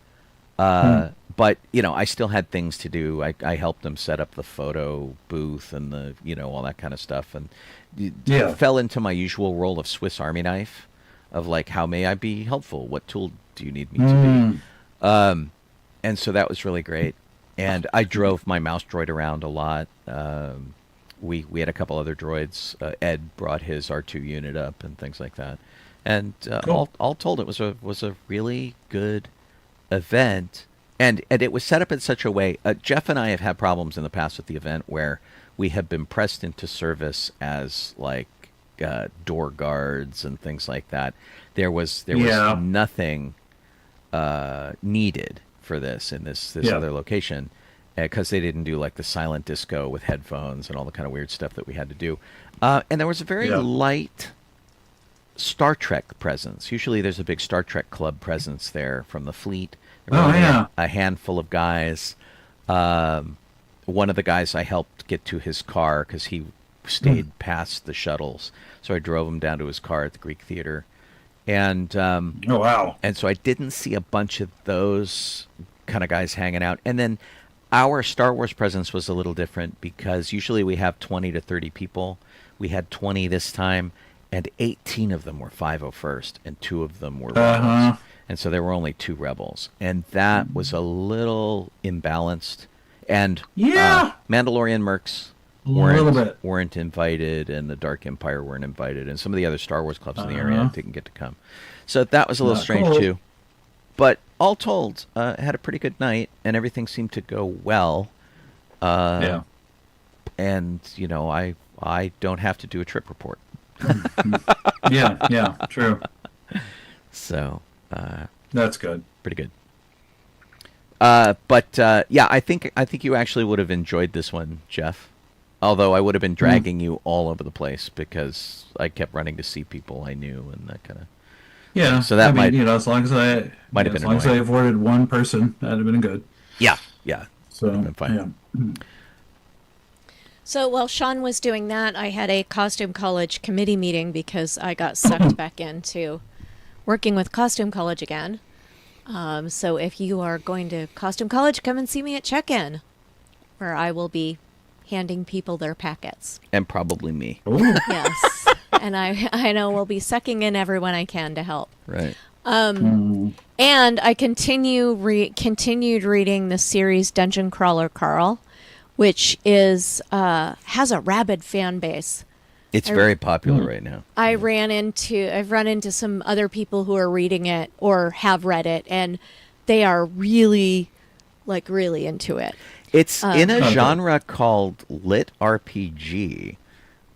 But I still had things to do. I helped them set up the photo booth and the all that kind of stuff, and fell into my usual role of Swiss Army knife, of like, how may I be helpful? What tool do you need me to be? And so that was really great. And I drove my mouse droid around a lot. We had a couple other droids. Ed brought his R2 unit up and things like that. And Cool. all told, it was a really good event. And it was set up in such a way. Jeff and I have had problems in the past with the event where we have been pressed into service as like door guards and things like that. There was nothing needed for this in this other location, because they didn't do like the silent disco with headphones and all the kind of weird stuff that we had to do. And there was a very light Star Trek presence. Usually there's a big Star Trek club presence there from the fleet. There were only a handful of guys. One of the guys I helped get to his car because he stayed past the shuttles. So I drove him down to his car at the Greek Theater. And Oh, wow. and so I didn't see a bunch of those kind of guys hanging out. And then our Star Wars presence was a little different because usually we have 20 to 30 people. We had 20 this time, and 18 of them were 501st, and 2 of them were rebels. And so there were only 2 rebels. And that was a little imbalanced. And Mandalorian mercs weren't invited, and the Dark Empire weren't invited, and some of the other Star Wars clubs in the area didn't get to come. So that was a little strange too. But all told, had a pretty good night, and everything seemed to go well. And I don't have to do a trip report. True. So That's good. pretty good. But I think you actually would have enjoyed this one, Jeff. Although I would have been dragging you all over the place because I kept running to see people I knew and that kind of. Yeah. So that as long as I might have been as long as I annoying. avoided one person, that'd have been good. Yeah. So Been fine. So while Sean was doing that, I had a Costume College committee meeting because I got sucked back into working with Costume College again. So if you are going to Costume College, come and see me at check-in, where I will be handing people their packets. And probably me. Ooh. Yes. And I know we'll be sucking in everyone I can to help. Right. And I continued reading the series Dungeon Crawler Carl, which is has a rabid fan base. It's very popular right now. I've run into some other people who are reading it or have read it, and they are really into it. It's in a genre called lit RPG,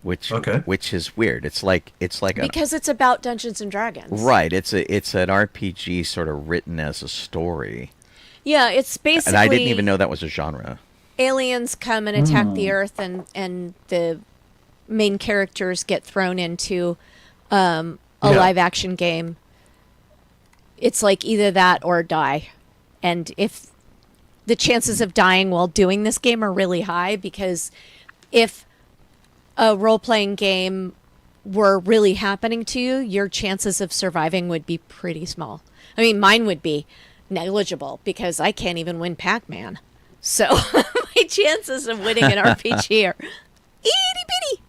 which is weird. It's like Because it's about Dungeons and Dragons. right. It's an RPG sort of written as a story. Yeah, it's basically. And I didn't even know that was a genre. Aliens come and attack the Earth, and the main characters get thrown into a live action game. It's like either that or die. And if the chances of dying while doing this game are really high, because if a role-playing game were really happening to you, your chances of surviving would be pretty small. I mean, mine would be negligible because I can't even win Pac-Man. So my chances of winning an RPG are itty-bitty.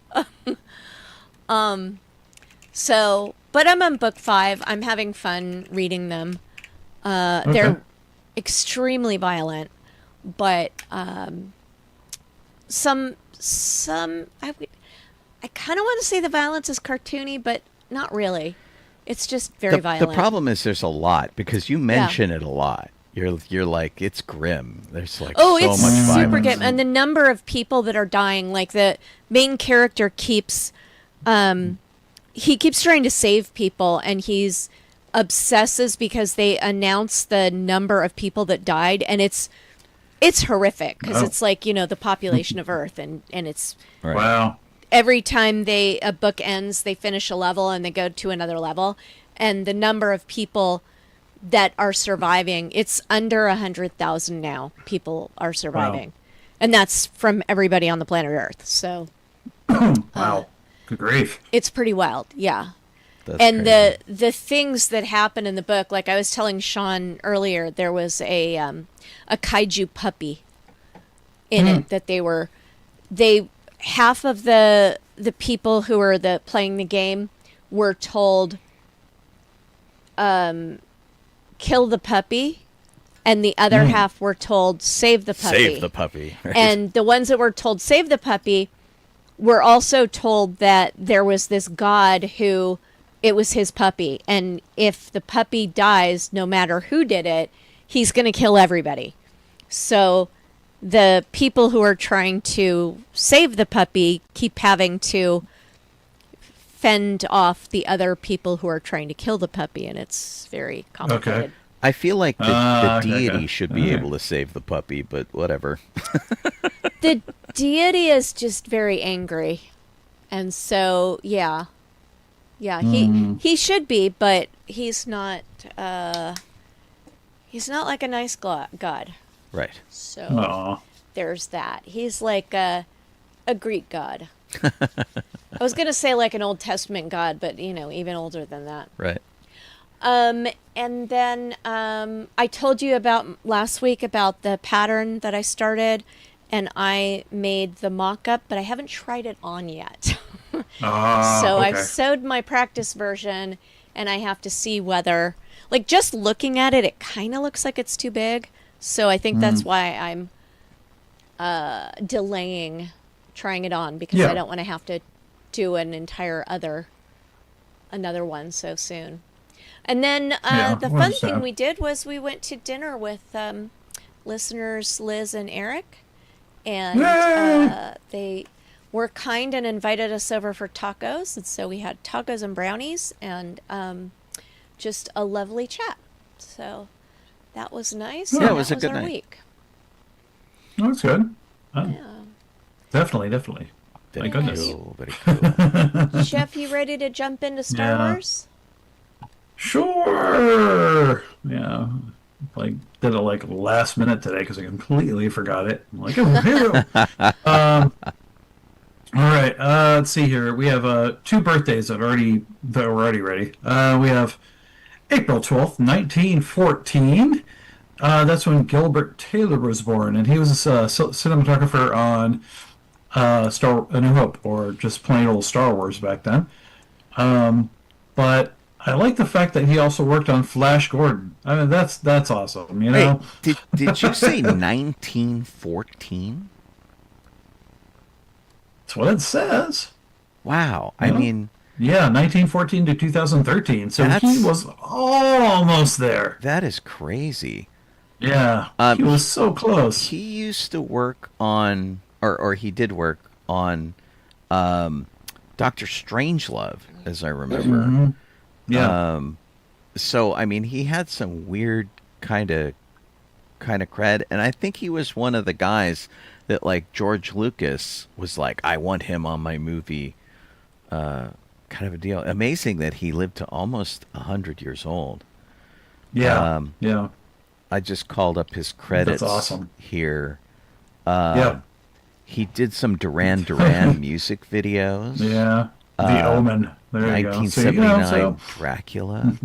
But I'm on book 5. I'm having fun reading them. They're extremely violent, but some I kind of want to say the violence is cartoony, but not really. It's just very violent. The problem is there's a lot because you mention it a lot. You're like, it's grim. There's like so much it's violence. super grim, and the number of people that are dying. Like the main character keeps trying to save people, and he's obsesses because they announce the number of people that died, and it's horrific because it's like, the population of Earth, and it's Right. Wow. every time a book ends, they finish a level and they go to another level, and the number of people that are surviving, it's under 100,000 now. People are surviving, and that's from everybody on the planet Earth. So Wow. Good grief. it's pretty wild, yeah. and crazy. the things that happen in the book, like I was telling Sean earlier, there was a kaiju puppy in it that they half of the people who were playing the game were told kill the puppy, and the other half were told save the puppy. Save the puppy. Right? And the ones that were told save the puppy were also told that there was this god who, it was his puppy, and if the puppy dies, no matter who did it, he's going to kill everybody. So the people who are trying to save the puppy keep having to fend off the other people who are trying to kill the puppy, and it's very complicated. Okay. I feel like the okay. deity should be able to save the puppy, but whatever. The deity is just very angry, and so he should be, but he's not like a nice god. Right. So Aw. there's that. He's like a Greek god. I was gonna say like an Old Testament god, but even older than that. Right. And then I told you about last week about the pattern that I started, and I made the mock-up, but I haven't tried it on yet. So Okay. I've sewed my practice version, and I have to see whether, like, just looking at it, it kind of looks like it's too big. So I think that's why I'm delaying trying it on, because I don't want to have to do an entire another one so soon. And then the fun thing we did was we went to dinner with listeners Liz and Eric, and they were kind and invited us over for tacos, and so we had tacos and brownies, and just a lovely chat. So that was nice. Yeah, and it was that a good our night. week. Oh, that's good. Yeah. Definitely. Very My goodness. cool. Very cool. Jeff, you ready to jump into Star Yeah. Wars? Sure. Yeah. Did it like last minute today because I completely forgot it. I'm like, oh, here. All right. Let's see here. We have 2 birthdays that were already ready. We have April 12th, 1914. That's when Gilbert Taylor was born, and he was a cinematographer on A New Hope, or just plain old Star Wars back then. But I like the fact that he also worked on Flash Gordon. I mean, that's awesome, you know? Hey, did you say 1914? That's what it says. Wow. Yeah. I mean, Yeah, 1914 to 2013. So he That's- was almost there. that is crazy. Yeah, he was so close. He used to work on, or he did work on, Dr. Strangelove, as I remember. Mhm. Yeah. So I mean, he had some weird kind of cred, and I think he was one of the guys that, like, George Lucas was like, I want him on my movie, kind of a deal. Amazing that he lived to almost 100 years old. Yeah. Yeah. I just called up his credits That's awesome. here. Yeah. He did some Duran Duran music videos. Yeah. The Omen. There you go. So, 1979 Dracula.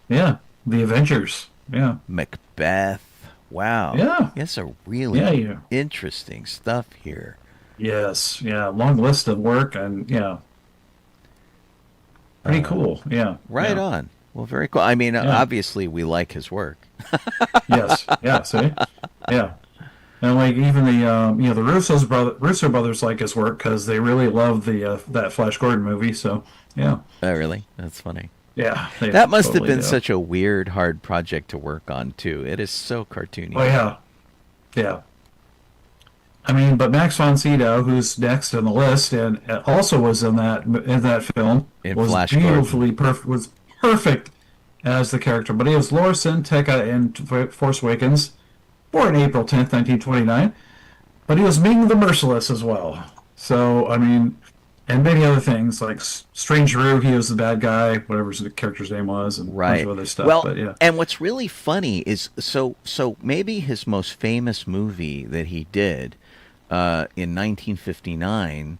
yeah. The Avengers. Yeah. Macbeth. Wow. Yeah. It's a really Yeah. interesting stuff here. Yes. Yeah. Long list of work, and yeah. Pretty cool. Yeah. Right yeah. on. Well, very cool. I mean, obviously, we like his work. Yes. Yeah. See. Yeah. And like even the Russo brothers like his work because they really love that Flash Gordon movie. So yeah. Oh, really? That's funny. Yeah. That must have totally been do. such a weird, hard project to work on, too. It is so cartoony. Oh yeah. Yeah. I mean, but Max von Sydow, who's next on the list, and also was in that film, In was Flash beautifully perfect. Was perfect as the character. But he was Lorsen Tekka in Force Awakens, born April 10th, 1929. But he was Ming the Merciless as well. So I mean, and many other things like Strange Rue. He was the bad guy, whatever the character's name was, and a bunch Right. of other stuff. Well, but yeah. and what's really funny is so maybe his most famous movie that he did in 1959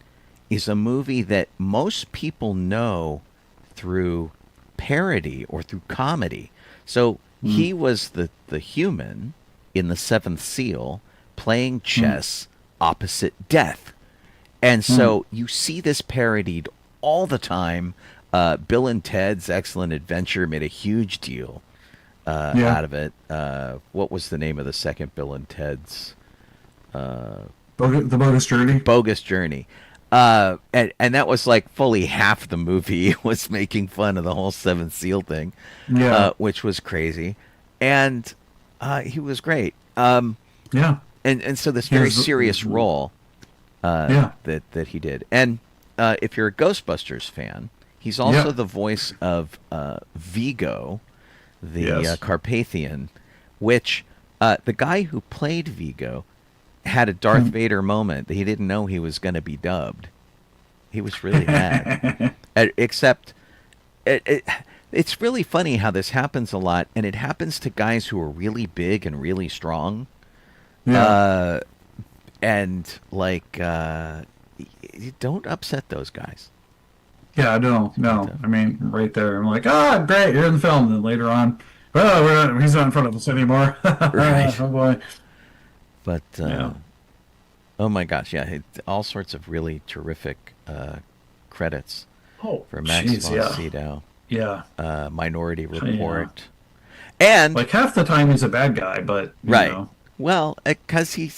is a movie that most people know through parody or through comedy. So he was the human in the Seventh Seal playing chess opposite death. And so you see this parodied all the time. Bill and Ted's Excellent Adventure made a huge deal out of it. What was the name of the second Bill and Ted's? The Bogus Journey. Bogus Journey. And that was like fully half the movie was making fun of the whole Seventh Seal thing, which was crazy. And he was great. And so this very serious role that he did. And if you're a Ghostbusters fan, he's also the voice of Vigo, the Carpathian, which the guy who played Vigo had a Darth Vader moment that he didn't know he was going to be dubbed. He was really mad. Except, it's really funny how this happens a lot, and it happens to guys who are really big and really strong. And, like, you don't upset those guys. Yeah, no. I mean, right there, I'm like, great, you're in the film. And then later on, he's not in front of us anymore. Right. Oh, boy. But, oh my gosh, all sorts of really terrific credits for Max von Sydow. Yeah. Minority Report. And like half the time he's a bad guy, but you know. Well, because he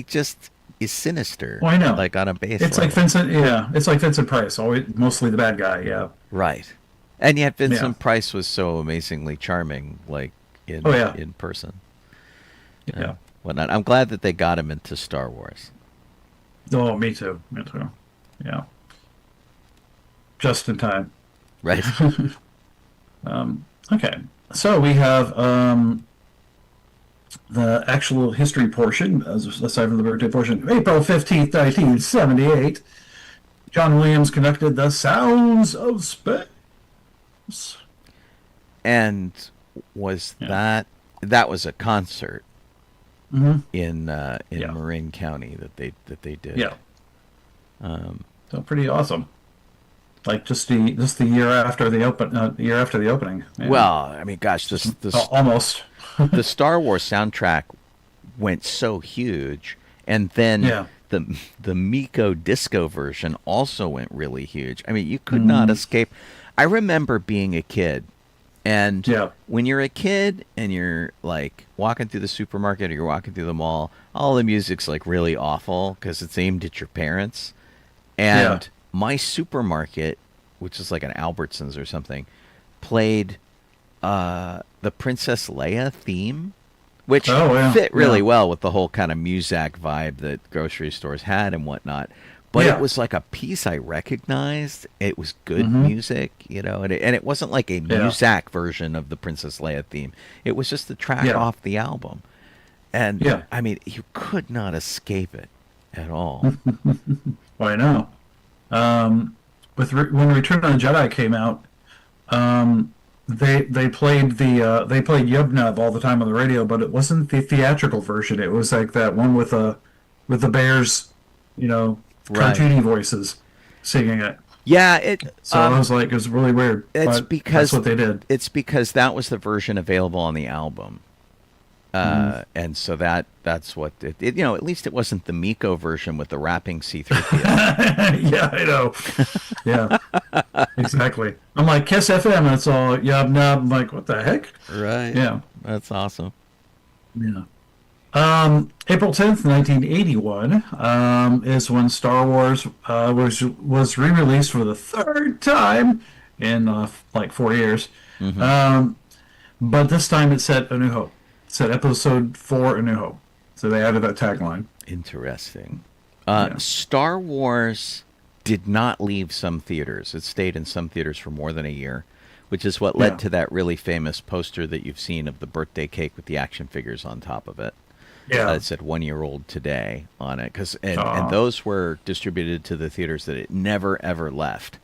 just is sinister. Well, I know. Like on a base It's level. like Vincent. Yeah, it's like Vincent Price, always mostly the bad guy. Yeah. Right. And yet Vincent Price was so amazingly charming, like in person. Yeah. Whatnot. I'm glad that they got him into Star Wars. Oh, me too. Yeah. Just in time. Right. Okay. So we have the actual history portion, aside from the birthday portion. April 15th, 1978. John Williams conducted The Sounds of Space. And was that was a concert in Marin County that they did. Yeah. So pretty awesome. Like just the year after the opening. Yeah. Well, I mean, gosh, this almost the Star Wars soundtrack went so huge, and then the Miko disco version also went really huge. I mean, you could not escape. I remember being a kid, and when you're a kid and you're like walking through the supermarket or you're walking through the mall, all the music's like really awful because it's aimed at your parents. And my supermarket, which is like an Albertsons or something, played the Princess Leia theme, which fit really well with the whole kind of Muzak vibe that grocery stores had and whatnot. But it was like a piece I recognized. It was good music, and it wasn't like a Muzak version of the Princess Leia theme. It was just the track off the album. And, I mean, you could not escape it at all. Well, I know. When Return of the Jedi came out, they played Yub Nub all the time on the radio, but it wasn't the theatrical version. It was like that one with the bears, cartoony voices singing it. Yeah, So I was like, it was really weird. It's because that's what they did. It's because that was the version available on the album. And so that's what at least it wasn't the Miko version with the rapping C-3PO. Yeah, I know. Yeah, exactly. I'm like, Kiss FM, and it's all Yub Nub. I'm like, what the heck? Right. Yeah. That's awesome. Yeah. April 10th, 1981, is when Star Wars was re-released for the third time in like 4 years. But this time it said A New Hope. It said Episode 4 A New Hope. So they added that tagline. Interesting. Star Wars did not leave some theaters. It stayed in some theaters for more than a year, which is what led to that really famous poster that you've seen of the birthday cake with the action figures on top of it. Yeah. It said 1 year old today on it. And those were distributed to the theaters that it never, ever left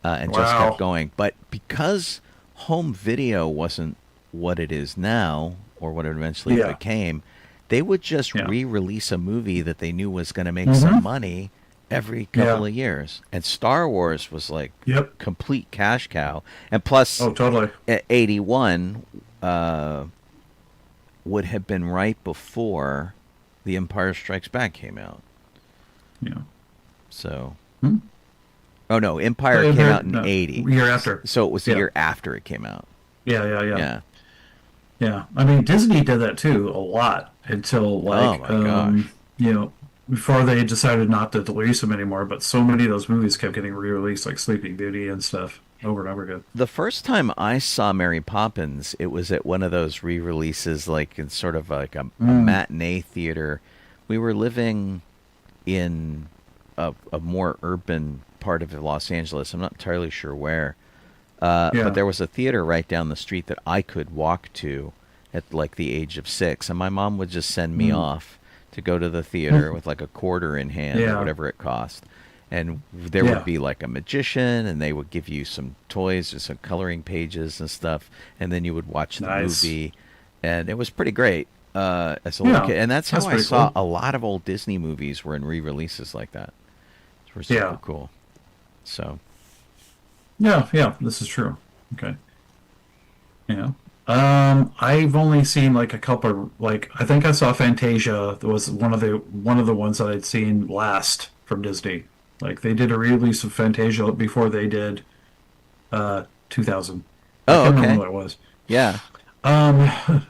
and just kept going. But because home video wasn't what it is now, or what it eventually became, they would just re-release a movie that they knew was going to make some money every couple of years. And Star Wars was like Yep. complete cash cow. And plus, Oh, totally. 81 would have been right before The Empire Strikes Back came out. Yeah. So, Hmm? oh no, Empire came out in 80. Year after. So it was the Yeah. year after it came out. Yeah. Yeah. I mean, Disney did that too a lot until like, Oh my gosh. you know, before they decided not to release them anymore. But so many of those movies kept getting re-released, like Sleeping Beauty and stuff, over and over again. The first time I saw Mary Poppins, it was at one of those re-releases, like in sort of like a matinee theater. We were living in a more urban part of Los Angeles. I'm not entirely sure where. But there was a theater right down the street that I could walk to at like the age of 6. And my mom would just send me off to go to the theater with like a quarter in hand or whatever it cost. And there would be like a magician, and they would give you some toys or some coloring pages and stuff. And then you would watch the movie. And it was pretty great as a little kid. And that's how I saw a lot of old Disney movies were in re-releases like that. Which were super cool. So... Yeah, this is true. Okay. Yeah. I've only seen like a couple. Like I think I saw Fantasia. That was one of the ones that I'd seen last from Disney. Like they did a re-release of Fantasia before they did 2000. Oh, I can't okay. remember what it was. Yeah. Our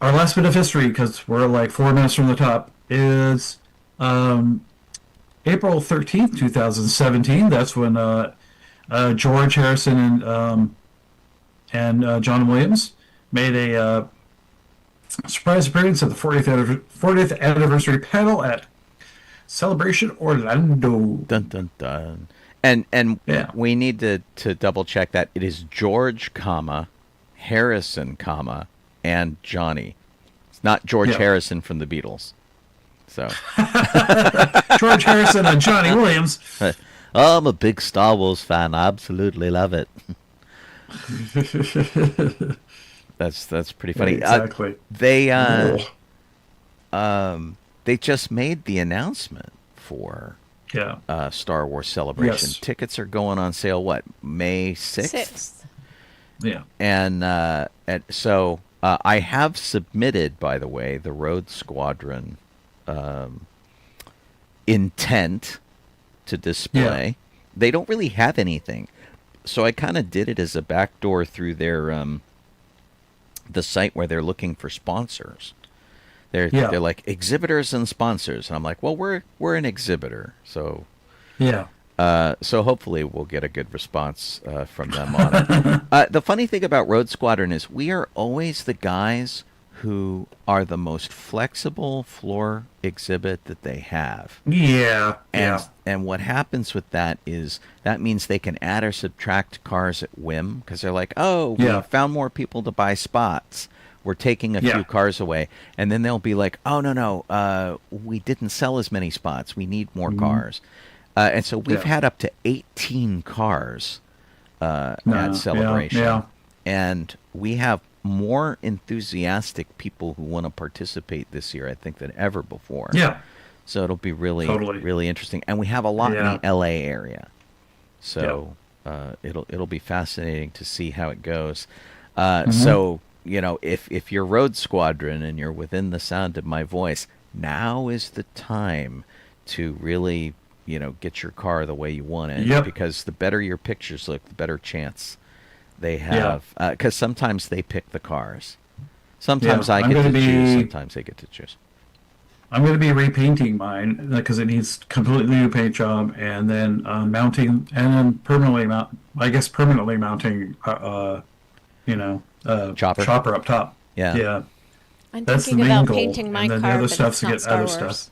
last bit of history, because we're like 4 minutes from the top, is April 13th, 2017. That's when George Harrison and John Williams made a surprise appearance at the 40th anniversary panel at Celebration Orlando. Dun dun dun. And we need to double check that it is George, Harrison, and Johnny. It's not George Harrison from the Beatles. So George Harrison and Johnny Williams. I'm a big Star Wars fan. I absolutely love it. That's pretty funny. Exactly. They just made the announcement for Star Wars Celebration. Yes. Tickets are going on sale. What, May 6th? Yeah. And so I have submitted, by the way, the Road Squadron intent to display. Yeah. They don't really have anything, so I kind of did it as a backdoor through their the site where they're looking for sponsors. They're like exhibitors and sponsors, and I'm like, well, we're an exhibitor, so so hopefully we'll get a good response from them on it. The funny thing about Road Squadron is we are always the guys who are the most flexible floor exhibit that they have. And what happens with that is that means they can add or subtract cars at whim, because they're like, oh, we found more people to buy spots. We're taking a few cars away. And then they'll be like, oh, no, we didn't sell as many spots. We need more cars. And so we've had up to 18 cars at Celebration. And we have more enthusiastic people who want to participate this year, I think, than ever before. So it'll be really interesting. And we have a lot in the LA area. So it'll be fascinating to see how it goes. So, you know, if you're Road Squadron and you're within the sound of my voice, now is the time to really, you know, get your car the way you want it. Because the better your pictures look, the better chance they have. Because sometimes they pick the cars. Sometimes I get to choose. Sometimes they get to choose. I'm going to be repainting mine because it needs completely new paint job, and then mounting, and then permanently mounting, chopper up top. I'm That's thinking the main about goal. painting my and then car, the other but stuff it's to not get Star other Wars. stuff.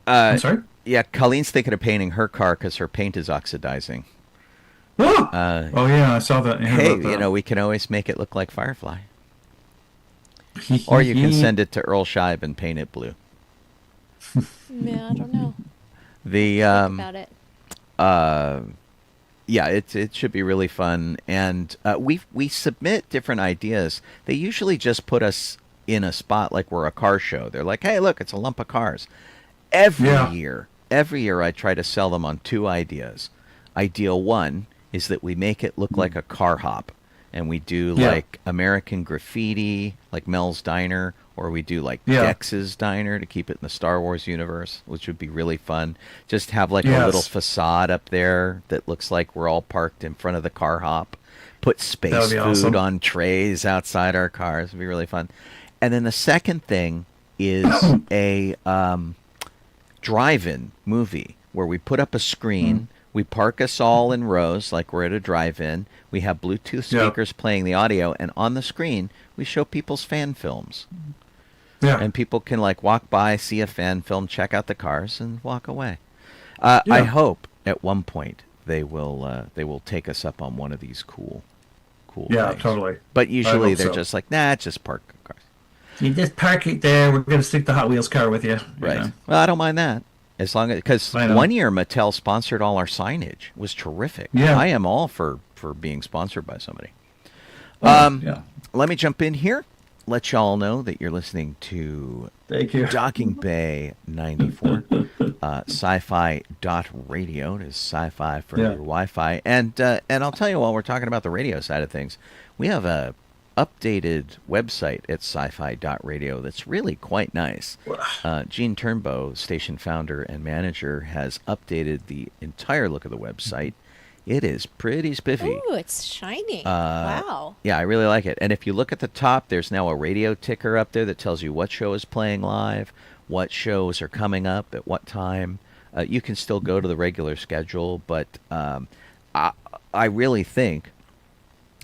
I'm sorry? Yeah, Colleen's thinking of painting her car because her paint is oxidizing. Oh, I saw that. Hey, you know, we can always make it look like Firefly. Or you can send it to Earl Scheib and paint it blue. Yeah, I don't know. The Think about it. it should be really fun, and we submit different ideas. They usually just put us in a spot like we're a car show. They're like, hey, look, it's a lump of cars. Every every year I try to sell them on two ideas. Idea one is that we make it look like a car hop, and we do like American Graffiti, like Mel's Diner, or we do like Dex's Diner to keep it in the Star Wars universe, which would be really fun. Just have like a little facade up there that looks like we're all parked in front of the car hop. Put space food on trays outside our cars. It'd be really fun. And then the second thing is a drive-in movie where we put up a screen. We park us all in rows like we're at a drive-in. We have Bluetooth speakers playing the audio, and on the screen we show people's fan films. Yeah. And people can like walk by, see a fan film, check out the cars, and walk away. I hope at one point they will take us up on one of these cool things. Totally. But usually they're just like, nah, just park cars. You just park it there. We're going to stick the Hot Wheels car with you. Right. You know? Well, I don't mind that. As long as, because one year Mattel sponsored all our signage. It was terrific. Yeah. I am all for being sponsored by somebody. Let me jump in here. Let y'all know that you're listening to Docking Bay 94, sci-fi.radio. It is sci-fi for your Wi-Fi. And I'll tell you, while we're talking about the radio side of things, we have a updated website at sci-fi.radio that's really quite nice. Gene Turnbow, station founder and manager, has updated the entire look of the website. It is pretty spiffy. Ooh, it's shiny. Wow. Yeah, I really like it. And if you look at the top, there's now a radio ticker up there that tells you what show is playing live, what shows are coming up, at what time. You can still go to the regular schedule, but I really think,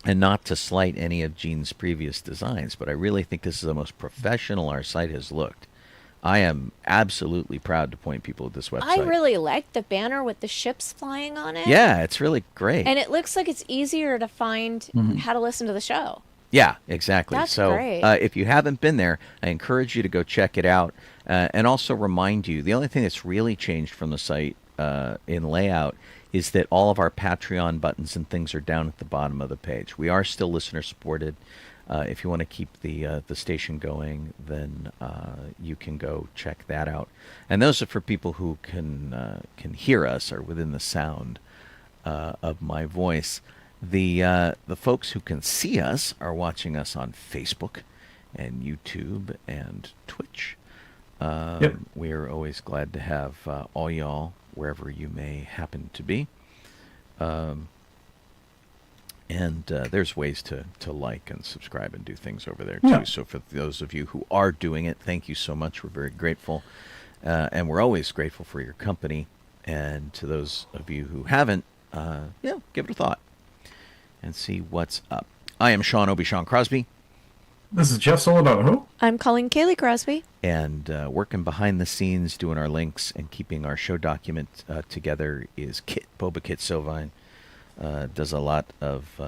and not to slight any of Gene's previous designs, but I really think this is the most professional our site has looked. I am absolutely proud to point people at this website. I really like the banner with the ships flying on it. Yeah, it's really great. And it looks like it's easier to find how to listen to the show. Yeah, exactly. That's so great. If you haven't been there, I encourage you to go check it out. And also remind you, the only thing that's really changed from the site in layout is that all of our Patreon buttons and things are down at the bottom of the page. We are still listener supported. If you want to keep the station going, then you can go check that out. And those are for people who can hear us or within the sound of my voice. The folks who can see us are watching us on Facebook and YouTube and Twitch. We are always glad to have all y'all wherever you may happen to be. And there's ways to like and subscribe and do things over there, too. Yeah. So for those of you who are doing it, thank you so much. We're very grateful. And we're always grateful for your company. And to those of you who haven't, give it a thought and see what's up. I am Sean Obi-Shawn Crosby. This is Jeff Donoho. I'm Colleen Kaylee Crosby. And working behind the scenes, doing our links and keeping our show document together is Boba-Kit Sovine. Does a lot of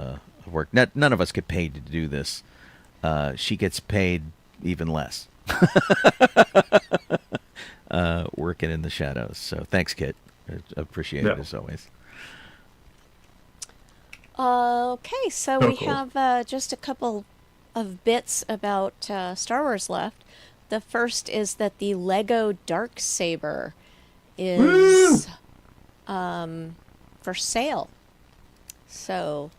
work. None of us get paid to do this. She gets paid even less. Working in the shadows. So thanks, Kit. I appreciate it as always. Okay, so we have just a couple of bits about Star Wars left. The first is that the Lego Darksaber is for sale. So.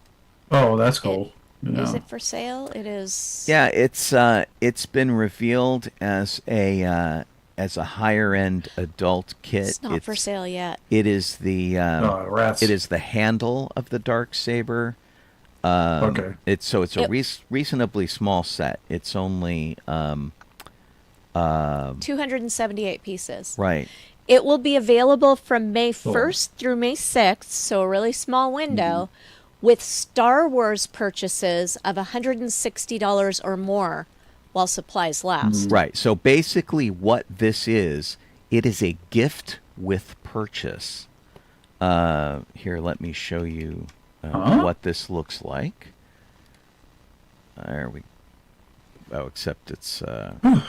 Oh, that's cool. Is it for sale? It is. Yeah, it's been revealed as a higher end adult kit. It's not for sale yet. It is the rats. It is the handle of the Darksaber. Okay. It's a reasonably small set. It's only 278 pieces. Right. It will be available from May 1st through May 6th, so a really small window, with Star Wars purchases of $160 or more while supplies last. Right. So basically what this is, it is a gift with purchase. Here, let me show you what this looks like. There we go. Oh, except it's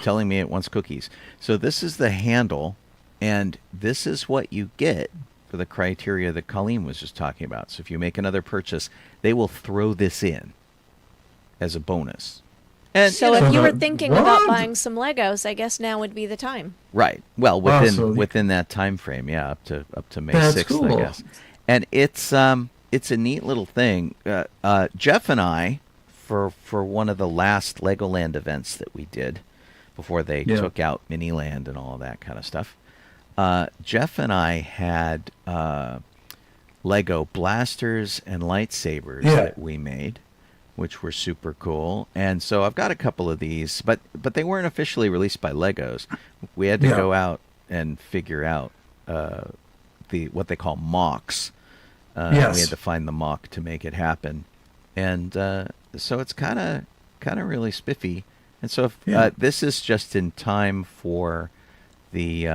telling me it wants cookies. So this is the handle. And this is what you get for the criteria that Colleen was just talking about. So if you make another purchase, they will throw this in as a bonus. And So you know, if you were the- thinking what? about buying some Legos, I guess now would be the What? time. right. Well, Wow, within so within that time frame, yeah, up to May That's 6th, I cool. guess. And it's a neat little thing. Jeff and I, for one of the last Legoland events that we did before they Yeah. took out Miniland and all that kind of stuff, Jeff and I had Lego blasters and lightsabers Yeah. that we made, which were super cool. And so I've got a couple of these, but they weren't officially released by Legos. We had to Yeah. go out and figure out the what they call mocks. Yes. We had to find the mock to make it happen, and so it's kind of really spiffy. And so if, Yeah. this is just in time for the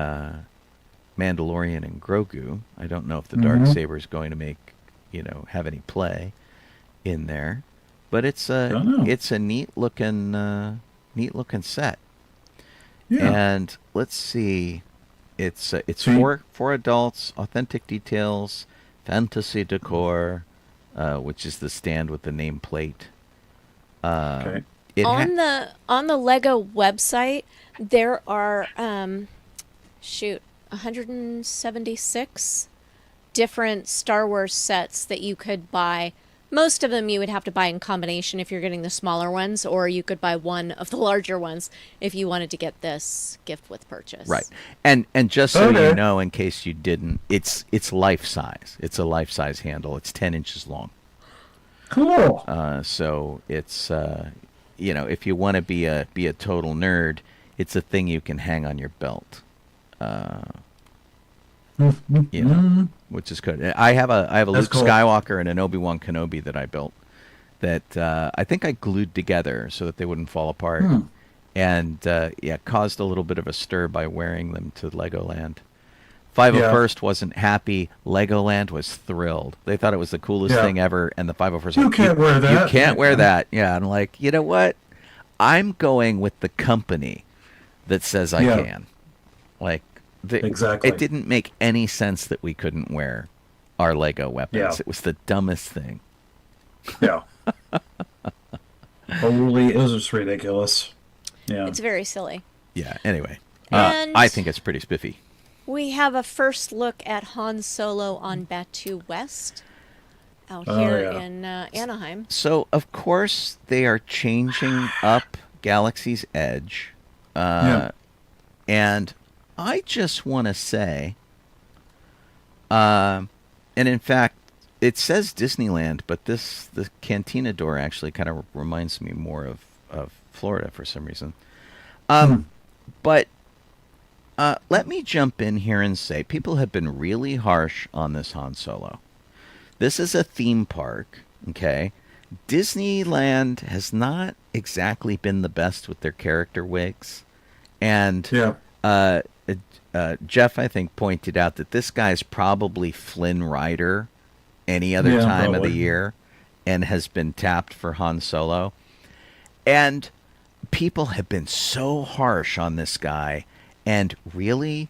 Mandalorian and Grogu. I don't know if the Mhm. Darksaber is going to have any play in there, but it's Don't know. a neat looking set. Yeah. And let's see, it's So you- for adults, authentic details, fantasy decor, which is the stand with the nameplate. Okay. It On the Lego website, there are 176 different Star Wars sets that you could buy. Most of them you would have to buy in combination if you're getting the smaller ones, or you could buy one of the larger ones if you wanted to get this gift with purchase. Right. And just so you Okay. know, in case you didn't, it's life size. It's a life size handle. It's 10 inches long. Cool. So it's if you want to be a total nerd, it's a thing you can hang on your belt. Which is good. I have a That's Luke cool. Skywalker and an Obi-Wan Kenobi that I built that I think I glued together so that they wouldn't fall apart. And caused a little bit of a stir by wearing them to Legoland. 501st wasn't happy. Legoland was thrilled. They thought it was the coolest Yeah. thing ever, and the 501st You can't wear You that." can't wear that. Yeah, I'm like, you know what? I'm going with the company that says I Yeah. can. Like, Exactly. it didn't make any sense that we couldn't wear our Lego weapons. Yeah. It was the dumbest thing. Yeah. Holy, it was just ridiculous. Yeah. It's very silly. Yeah. Anyway, And- I think it's pretty spiffy. We have a first look at Han Solo on Batuu West out Oh, here yeah. in Anaheim. So, of course, they are changing up Galaxy's Edge. Yeah. And I just want to say, and in fact, it says Disneyland, but the cantina door actually kind of reminds me more of Florida for some reason. But let me jump in here and say people have been really harsh on this Han Solo. This is a theme park, okay? Disneyland has not exactly been the best with their character wigs. And Yeah. Jeff, I think, pointed out that this guy's probably Flynn Rider any other Yeah, time of probably. the year and has been tapped for Han Solo. And people have been so harsh on this guy. And really,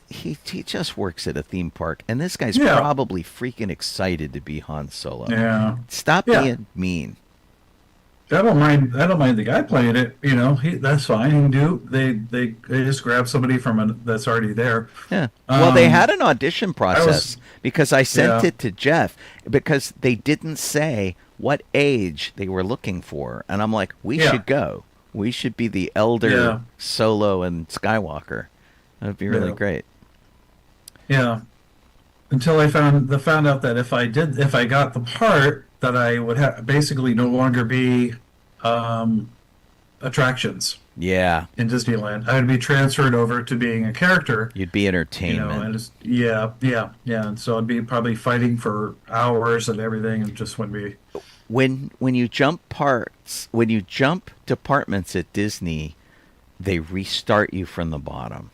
he just works at a theme park. And this guy's Yeah. probably freaking excited to be Han Solo. Yeah. Stop Yeah. being mean. I don't mind the guy playing it. That's fine. He can do. They just grab somebody that's already there. Yeah. Well, they Um, had an audition process because I sent Yeah. it to Jeff because they didn't say what age they were looking for. And I'm like, we Yeah. should go. We should be the elder Yeah. Solo and Skywalker. That would be really Yeah. great. Yeah. Until I found out that if I got the part, that I would basically no longer be attractions Yeah. in Disneyland. I would be transferred over to being a character. You'd be entertainment. And just, yeah. And so I'd be probably fighting for hours and everything, and just wouldn't be. when you jump departments at Disney, they restart you from the bottom.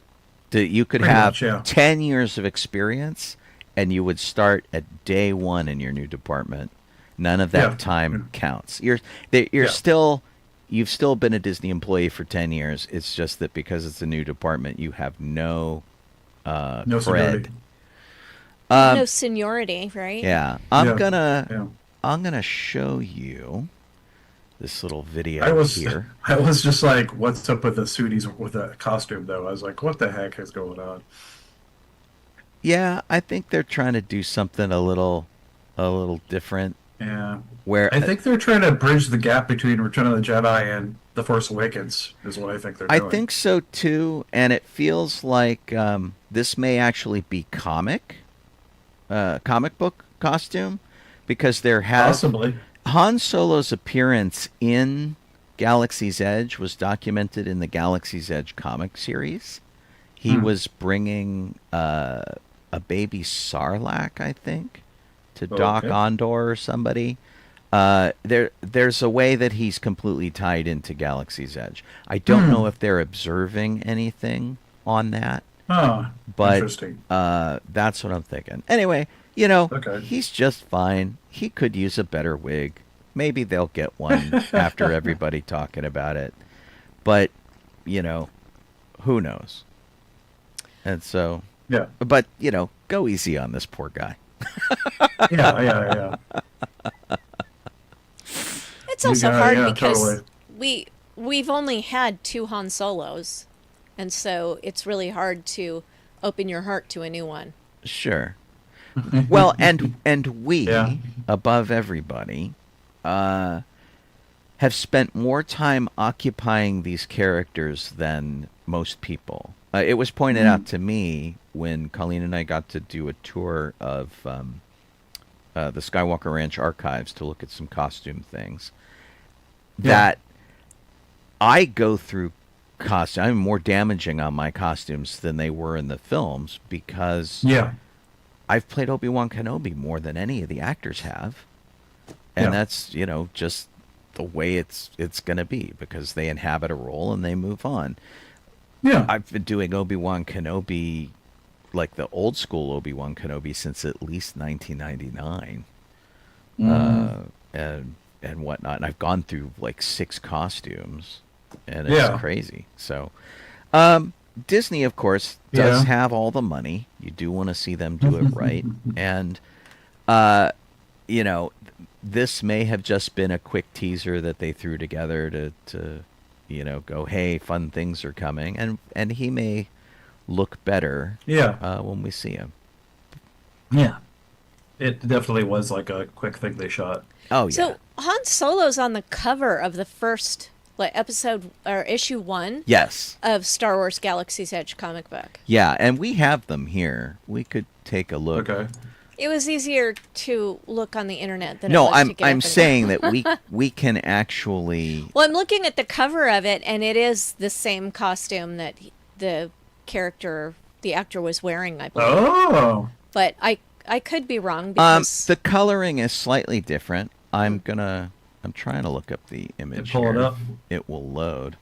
You could Pretty have much, yeah. 10 years of experience, and you would start at day one in your new department. None of that Yeah. time counts. You've Yeah. still been a Disney employee for 10 years. It's just that because it's a new department, you have no No cred. seniority. No seniority, right? Yeah, I'm Yeah. gonna Yeah. I'm gonna show you this little video I was here. I was just like, what's up with the suit? He's with that costume though. I was like, what the heck is going on? Yeah, I think they're trying to do something a little different. Yeah. Where I think they're trying to bridge the gap between Return of the Jedi and The Force Awakens, is what I think they're I doing. think so too, and it feels like this may actually be comic book costume, because there has Possibly. Han Solo's appearance in Galaxy's Edge was documented in the Galaxy's Edge comic series. He was bringing a baby Sarlacc, I think, to Doc Okay. Ondor or somebody. There's a way that he's completely tied into Galaxy's Edge. I don't know if they're observing anything on that, Oh, but interesting. that's what I'm thinking. Anyway, you know, Okay. he's just fine. He could use a better wig. Maybe they'll get one after everybody talking about it. But, you know, who knows? And so, Yeah. but, you know, go easy on this poor guy. Yeah. It's You also got it, hard yeah, because totally. we've only had 2 Han Solos, and so it's really hard to open your heart to a new one. Sure. Well, and we, Yeah. above everybody, have spent more time occupying these characters than most people. It was pointed out to me when Colleen and I got to do a tour of the Skywalker Ranch archives to look at some costume things, that I go through costume. I'm more damaging on my costumes than they were in the films, because Yeah. I've played Obi-Wan Kenobi more than any of the actors have. And Yeah. that's, you know, just the way it's going to be, because they inhabit a role and they move on. Yeah. I've been doing Obi-Wan Kenobi, like the old school Obi-Wan Kenobi, since at least 1999. And whatnot. And I've gone through like 6 costumes, and it's Yeah. crazy. So, Disney, of course, does have all the money. You do want to see them do it right. And, you know, this may have just been a quick teaser that they threw together to you know, go, hey, fun things are coming. And he may look better when we see him. Yeah. It definitely was like a quick thing they shot. Oh, yeah. So Han Solo's on the cover of the first episode or issue 1 Yes. of Star Wars Galaxy's Edge comic book. Yeah, and we have them here. We could take a look. Okay. It was easier to look on the internet than it No, was to I'm get up I'm and- saying that we can actually. Well, I'm looking at the cover of it, and it is the same costume that the actor was wearing, I believe. Oh. But I could be wrong because The coloring is slightly different. I'm trying to look up the image. Pull it here. up. It will load.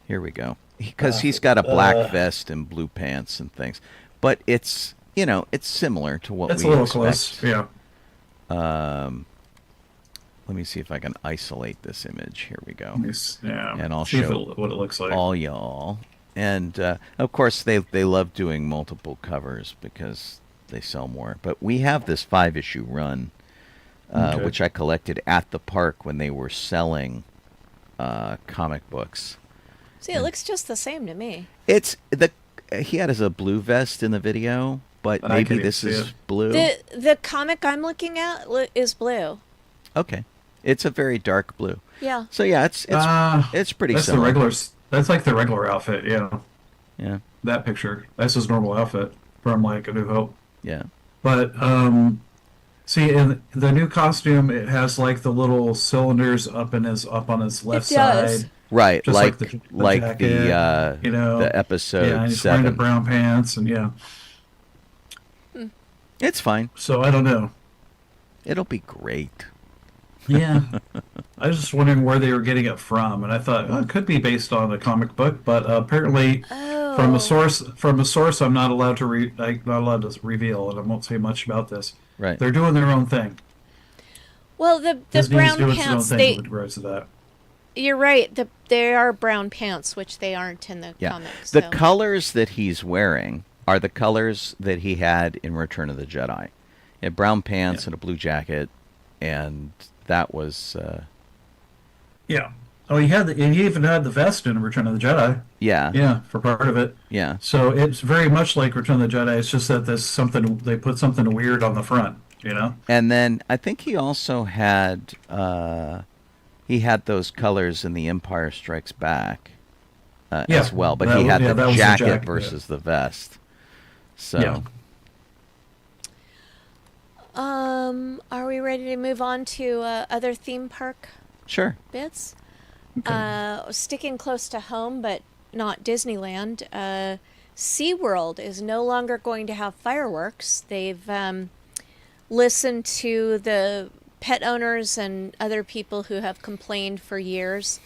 Here we go. Because he's got a black vest and blue pants and things, but it's, you know, it's similar to what It's we a little expect. close. Yeah. Let me see if I can isolate this image. Here we go. Yeah. And I'll see show what it looks like. all y'all. And of course, they love doing multiple covers because they sell more. But we have this 5-issue run, Okay. which I collected at the park when they were selling comic books. see, it looks just the same to me. He had a blue vest in the video, but I maybe can't even this see is it. blue. The comic I'm looking at is blue. Okay, it's a very dark blue. Yeah. So yeah, it's pretty That's similar. the regular. That's like the regular outfit. Yeah. Yeah, That picture. That's his normal outfit from like A New Hope. yeah. But see, in the new costume, it has like the little cylinders up on his left It does. side. Right, Just like the like jacket, the you know, the episode yeah, and he's wearing the 7. brown pants, and yeah. It's fine. So I don't know. It'll be great. Yeah. I was just wondering where they were getting it from, and I thought it could be based on a comic book, but apparently from a source I'm not allowed to reveal, and I won't say much about this. Right. They're doing their own thing. Well, the Disney is brown doing its own pants, thing with regards to that. you're right. They are brown pants, which they aren't in the Yeah. comics. The so. colors that he's wearing are the colors that he had in Return of the Jedi. He had brown pants and a blue jacket, and that was Yeah. Oh, he even had the vest in Return of the Jedi. Yeah. Yeah, for part of it. Yeah. So it's very much like Return of the Jedi. It's just that there's something they put something weird on the front. You know. And then I think he also had those colors in The Empire Strikes Back Yeah, as well, but that he was- had yeah, the that was the jacket jacket, versus the vest. So Yeah. Are we ready to move on to other theme park sure. bits? Sticking close to home, but not Disneyland. SeaWorld is no longer going to have fireworks. They've listened to the pet owners and other people who have complained for years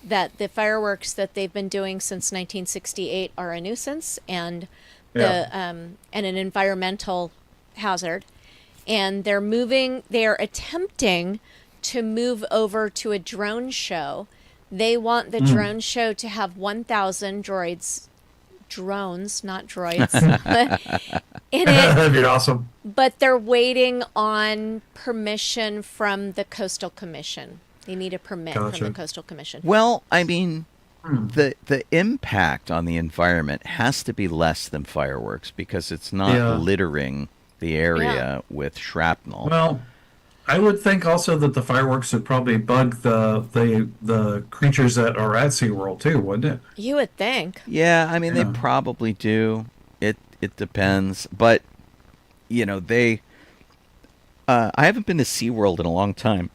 that the fireworks that they've been doing since 1968 are a nuisance and and an environmental hazard. And they're attempting to move over to a drone show. They want the drone show to have 1,000 drones, not droids, in it. That'd be awesome. But they're waiting on permission from the Coastal Commission. They need a permit from Gotcha. the Coastal Commission. Well, I mean, the impact on the environment has to be less than fireworks because it's not Yeah. littering the area with shrapnel. Well, I would think also that the fireworks would probably bug the creatures that are at SeaWorld too, wouldn't it? You would think. Yeah, I mean Yeah. they probably do. It depends, but you know they. I haven't been to SeaWorld in a long time.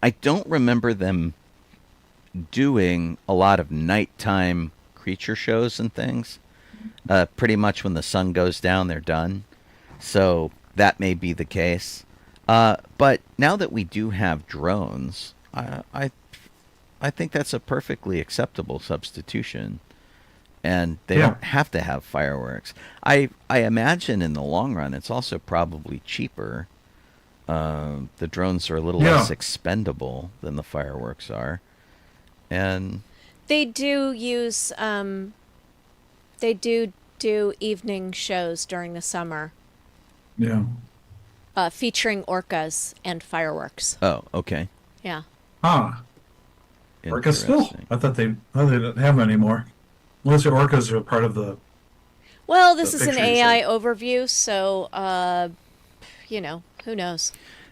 I don't remember them doing a lot of nighttime creature shows and things. Pretty much when the sun goes down, they're done. So that may be the case. But now that we do have drones, I think that's a perfectly acceptable substitution. And they Yeah. don't have to have fireworks. I imagine in the long run, it's also probably cheaper. The drones are a little Yeah. less expendable than the fireworks are. And They do use they do evening shows during the summer Yeah. featuring orcas and fireworks. oh, okay. Yeah. Ah, orcas still. Interesting. I thought they didn't have them anymore. Unless the orcas are part of the. Well, this The is an picture you AI said. overview, so who knows?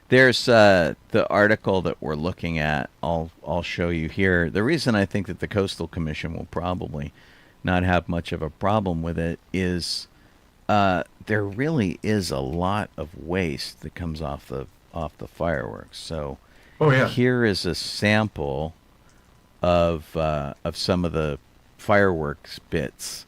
There's the article that we're looking at. I'll show you here. The reason I think that the Coastal Commission will probably not have much of a problem with it is there really is a lot of waste that comes off the fireworks. So Oh yeah. here is a sample of some of the fireworks bits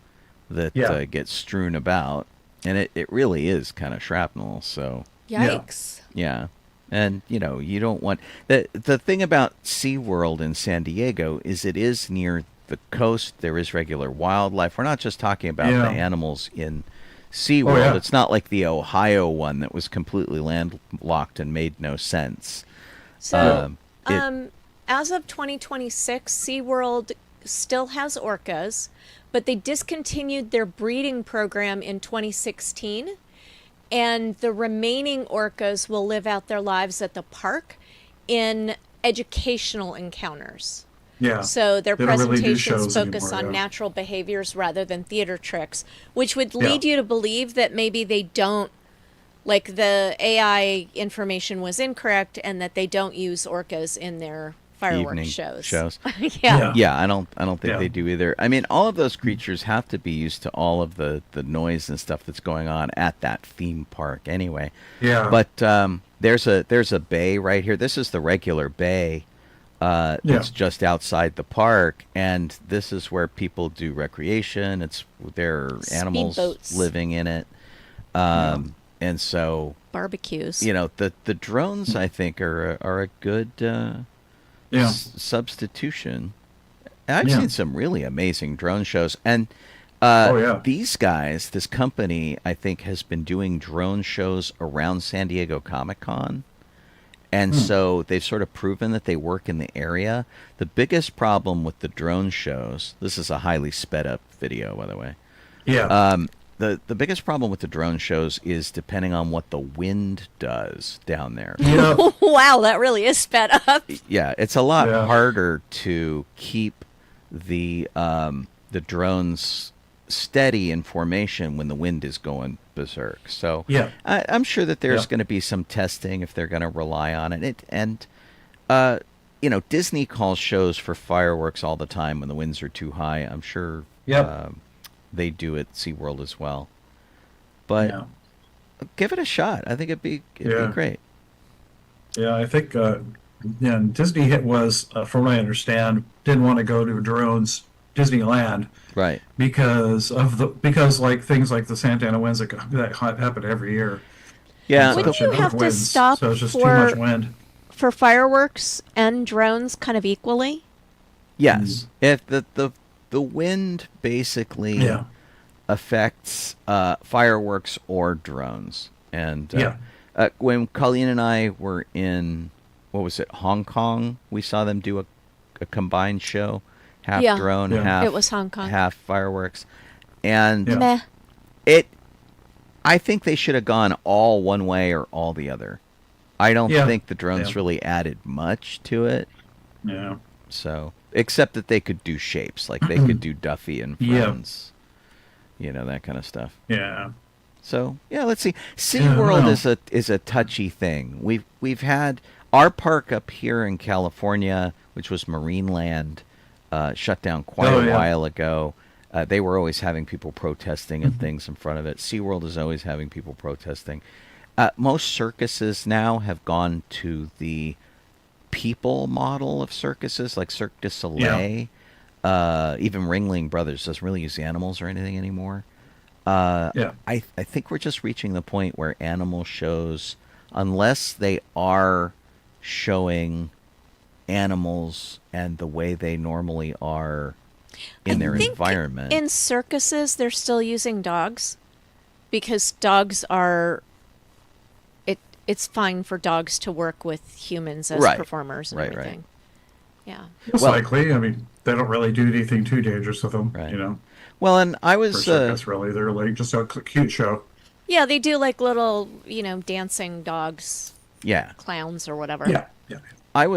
that Yeah. get strewn about, and it really is kind of shrapnel. So Yikes. yeah. And, you know, you don't want... The thing about SeaWorld in San Diego is it is near the coast. There is regular wildlife. We're not just talking about Yeah. the animals in SeaWorld. yeah. It's not like the Ohio one that was completely landlocked and made no sense. So, It- as of 2026, SeaWorld still has orcas, but they discontinued their breeding program in 2016. And the remaining orcas will live out their lives at the park in educational encounters. Yeah. So their They don't really do presentations shows focus anymore, on yeah. natural behaviors rather than theater tricks, which would lead you to believe that maybe they don't, like the AI information was incorrect and that they don't use orcas in their fireworks Evening shows. shows. Yeah. Yeah, I don't think Yeah. they do either. I mean, all of those creatures have to be used to all of the noise and stuff that's going on at that theme park anyway. Yeah. But there's a bay right here. This is the regular bay that's just outside the park, and this is where people do recreation. There are animals Speedboats. living in it, and so Barbecues. you know the drones I think are a good Yeah. substitution. And I've Yeah. seen some really amazing drone shows, and Oh, yeah. these guys, this company, I think, has been doing drone shows around San Diego Comic-Con, and so they've sort of proven that they work in the area. The biggest problem with the drone shows, this is a highly sped up video, by the way, Yeah. the biggest problem with the drone shows is depending on what the wind does down there. Yeah. Wow, that really is sped up. Yeah, it's a lot Yeah. harder to keep the drones steady in formation when the wind is going berserk. So Yeah. I'm sure that there's Yeah. going to be some testing if they're going to rely on it. And Disney calls shows for fireworks all the time when the winds are too high. I'm sure Yep. they do at SeaWorld as well. But Yeah. give it a shot. I think it'd be Yeah. great. Yeah, I think and Disney was, from what I understand, didn't want to go to drones Disneyland Right. because like things like the Santa Ana winds that happen every year. Yeah. Wouldn't Such you enough have to winds, stop so it's just for- too much wind. For fireworks and drones kind of equally? Yes. If the wind basically Yeah. affects fireworks or drones. And Yeah. when Colleen and I were in, what was it, Hong Kong, we saw them do a combined show, half Yeah. drone, Yeah. half It was Hong Kong. half fireworks, and Yeah. Meh. I think they should have gone all one way or all the other. I don't Yeah. think the drones Yeah. really added much to it. Yeah. So, except that they could do shapes, like they could do Duffy and Yeah. Friends, that kind of stuff. Yeah. So yeah, let's see. Yeah, I SeaWorld don't know. is a touchy thing. We've had our park up here in California, which was Marineland, shut down quite Oh, a yeah. while ago. They were always having people protesting and things in front of it. SeaWorld is always having people protesting. Most circuses now have gone to the people model of circuses, like Cirque du Soleil. Even Ringling Brothers doesn't really use animals or anything anymore. Yeah. I think we're just reaching the point where animal shows, unless they are showing animals and the way they normally are in I their think environment. In circuses, they're still using dogs because dogs are. It's fine for dogs to work with humans as Right. performers and Right, right. everything. Yeah. Most Well- likely. I mean, they don't really do anything too dangerous with them, Right. you know. Well, and I For was circus, really, they're like just a cute show. Yeah, they do like little, dancing dogs, yeah. clowns or whatever. Yeah. Yeah. I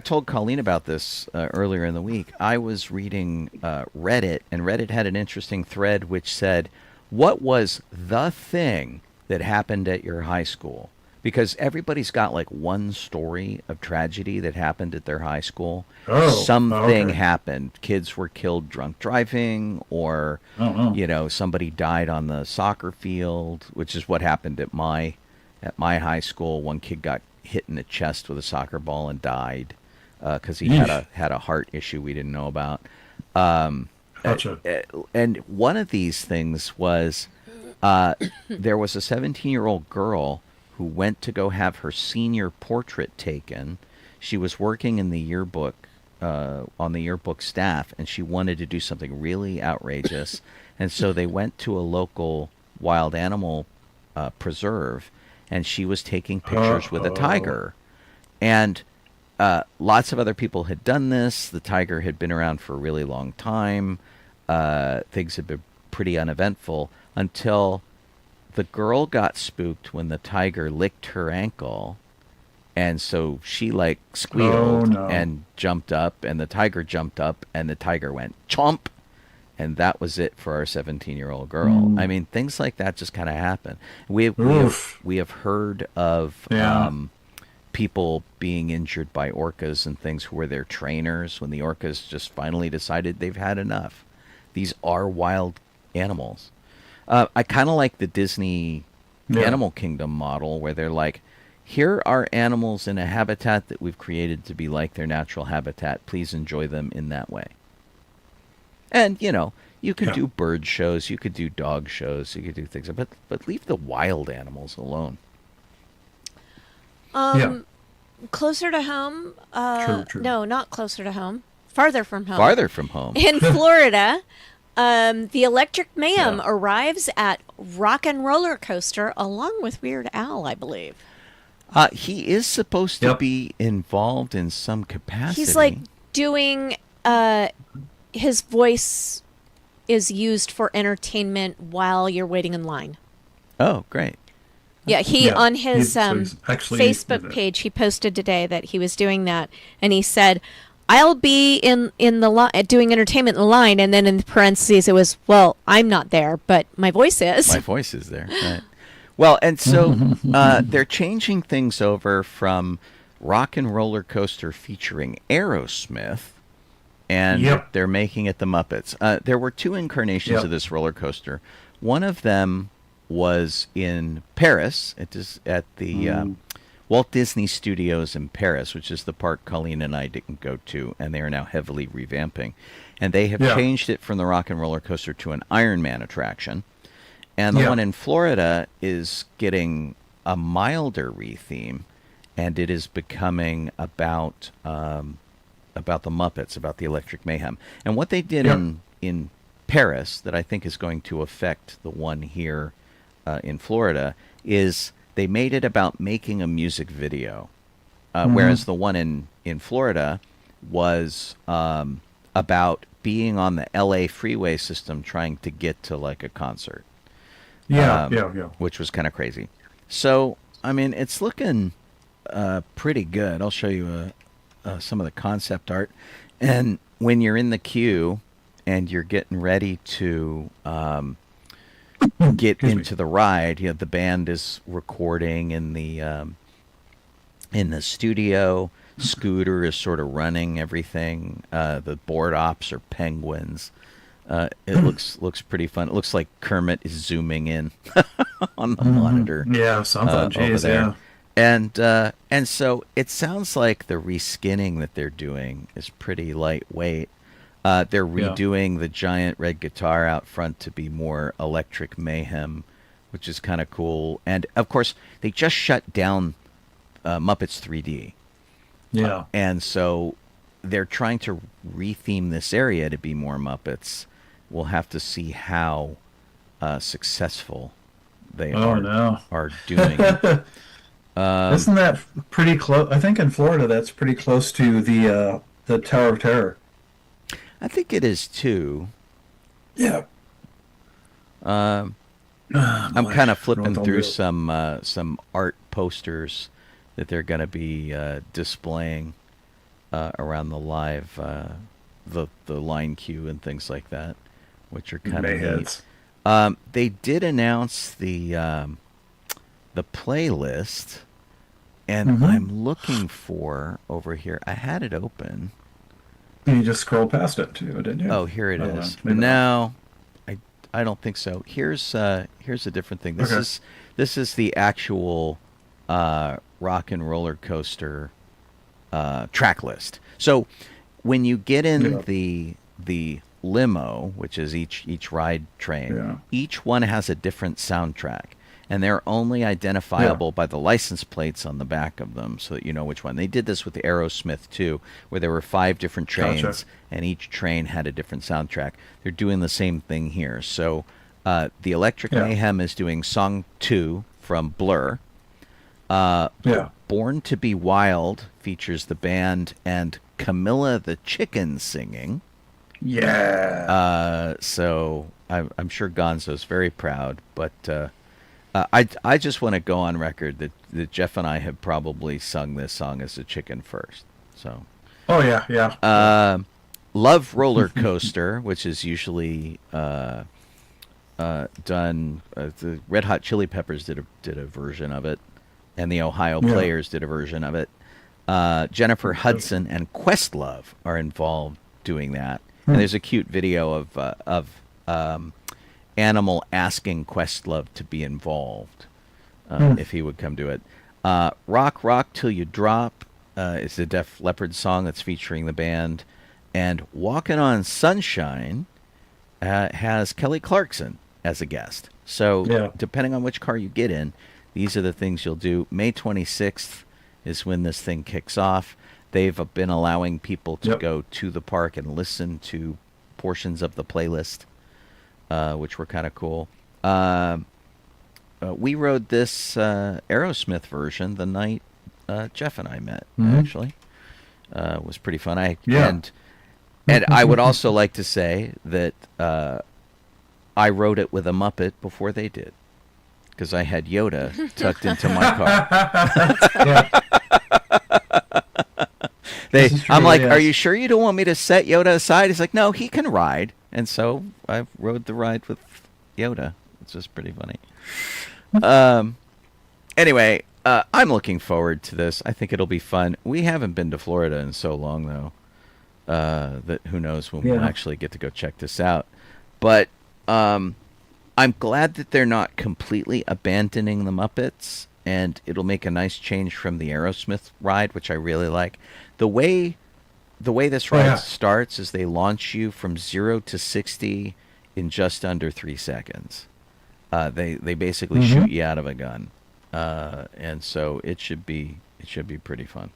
told Colleen about this earlier in the week. I was reading Reddit, and Reddit had an interesting thread which said, what was the thing that happened at your high school? Because everybody's got like one story of tragedy that happened at their high school. Oh, Something okay. happened. Kids were killed drunk driving, or Oh. somebody died on the soccer field, which is what happened at my high school. One kid got hit in the chest with a soccer ball and died because he had a heart issue we didn't know about. Gotcha. And one of these things was there was a 17-year-old girl who went to go have her senior portrait taken. She was working in the yearbook, on the yearbook staff, and she wanted to do something really outrageous. And so they went to a local wild animal preserve, and she was taking pictures with a tiger. And lots of other people had done this. The tiger had been around for a really long time. Things had been pretty uneventful until the girl got spooked when the tiger licked her ankle. And so she like squealed and jumped up, and the tiger jumped up, and the tiger went chomp. And that was it for our 17-year-old girl. I mean, things like that just kind of happen. We have heard of people being injured by orcas and things who were their trainers when the orcas just finally decided they've had enough. These are wild animals. I kind of like the Disney Animal Kingdom model where they're like, here are animals in a habitat that we've created to be like their natural habitat. Please enjoy them in that way. And, you could do bird shows, you could do dog shows, you could do things, but leave the wild animals alone. Closer to home. True. No, not closer to home. Farther from home. Farther from home. In Florida, the Electric Mayhem arrives at Rock and Roller Coaster along with Weird Al, I believe. He is supposed to be involved in some capacity. He's like doing his voice is used for entertainment while you're waiting in line. Oh, great. Yeah, he on his he's actually Facebook page, he posted today that he was doing that, and he said, "I'll be in the doing entertainment in the line," and then in parentheses it was, "Well, I'm not there, but my voice is." My voice is there. Right. Well, and so they're changing things over from Rock and Roller Coaster featuring Aerosmith, and they're making it the Muppets. There were two incarnations of this roller coaster. One of them was in Paris. It is at the Walt Disney Studios in Paris, which is the park Colleen and I didn't go to, and they are now heavily revamping. And they have changed it from the Rock and Roller Coaster to an Iron Man attraction. And the one in Florida is getting a milder retheme, and it is becoming about the Muppets, about the Electric Mayhem. And what they did in Paris that I think is going to affect the one here in Florida is they made it about making a music video, whereas the one in Florida was about being on the LA freeway system trying to get to like a concert. Which was kind of crazy. So, I mean, it's looking pretty good. I'll show you some of the concept art. And when you're in the queue and you're getting ready to get into the ride, the band is recording in the studio. Scooter is sort of running everything. The board ops are penguins. It looks pretty fun. It looks like Kermit is zooming in on the monitor. Yeah, something. Over there. And so it sounds like the reskinning that they're doing is pretty lightweight. They're redoing the giant red guitar out front to be more Electric Mayhem, which is kind of cool. And of course, they just shut down Muppets 3D. Yeah. And so they're trying to retheme this area to be more Muppets. We'll have to see how successful they are doing it. Isn't that pretty close? I think in Florida that's pretty close to the Tower of Terror. I think it is too. Yeah. I'm kind of flipping through some art posters that they're going to be displaying around the live the line queue and things like that, which are kind of neat. They did announce the playlist, and I'm looking for over here. I had it open. You just scrolled past it too, didn't you? Oh, here it is. No, I don't think so. Here's a different thing. This is the actual Rock and Roller Coaster track list. So when you get in the limo, which is each ride train, each one has a different soundtrack, and they're only identifiable by the license plates on the back of them, so that you know which one. They did this with the Aerosmith too, where there were 5 different trains, and each train had a different soundtrack. They're doing the same thing here. So the Electric Mayhem is doing song 2 from Blur. Born to Be Wild features the band and Camilla the Chicken singing. So I'm sure Gonzo's very proud, but I just want to go on record that Jeff and I have probably sung this song as a chicken first. So. Love Roller Coaster, which is usually done. The Red Hot Chili Peppers did a version of it, and the Ohio Players did a version of it. Jennifer Hudson and Questlove are involved doing that. And there's a cute video of Animal asking Questlove to be involved if he would come do it. Rock Rock Till You Drop is the Def Leppard song that's featuring the band. And Walking on Sunshine has Kelly Clarkson as a guest. So depending on which car you get in, these are the things you'll do. May 26th is when this thing kicks off. They've been allowing people to go to the park and listen to portions of the playlist, which were kind of cool. We rode this Aerosmith version the night Jeff and I met, actually. It was pretty fun. And I would also like to say that I rode it with a Muppet before they did, because I had Yoda tucked into my car. Yeah. This is true, I'm like, yes. are you sure you don't want me to set Yoda aside? He's like, no, he can ride. And so I rode the ride with Yoda. It's just pretty funny. Anyway, I'm looking forward to this. I think it'll be fun. We haven't been to Florida in so long, though, that who knows when we'll actually get to go check this out. But I'm glad that they're not completely abandoning the Muppets, and it'll make a nice change from the Aerosmith ride, which I really like. The way this ride starts is they launch you from 0 to 60 in just under 3 seconds. They basically shoot you out of a gun, and so it should be pretty fun.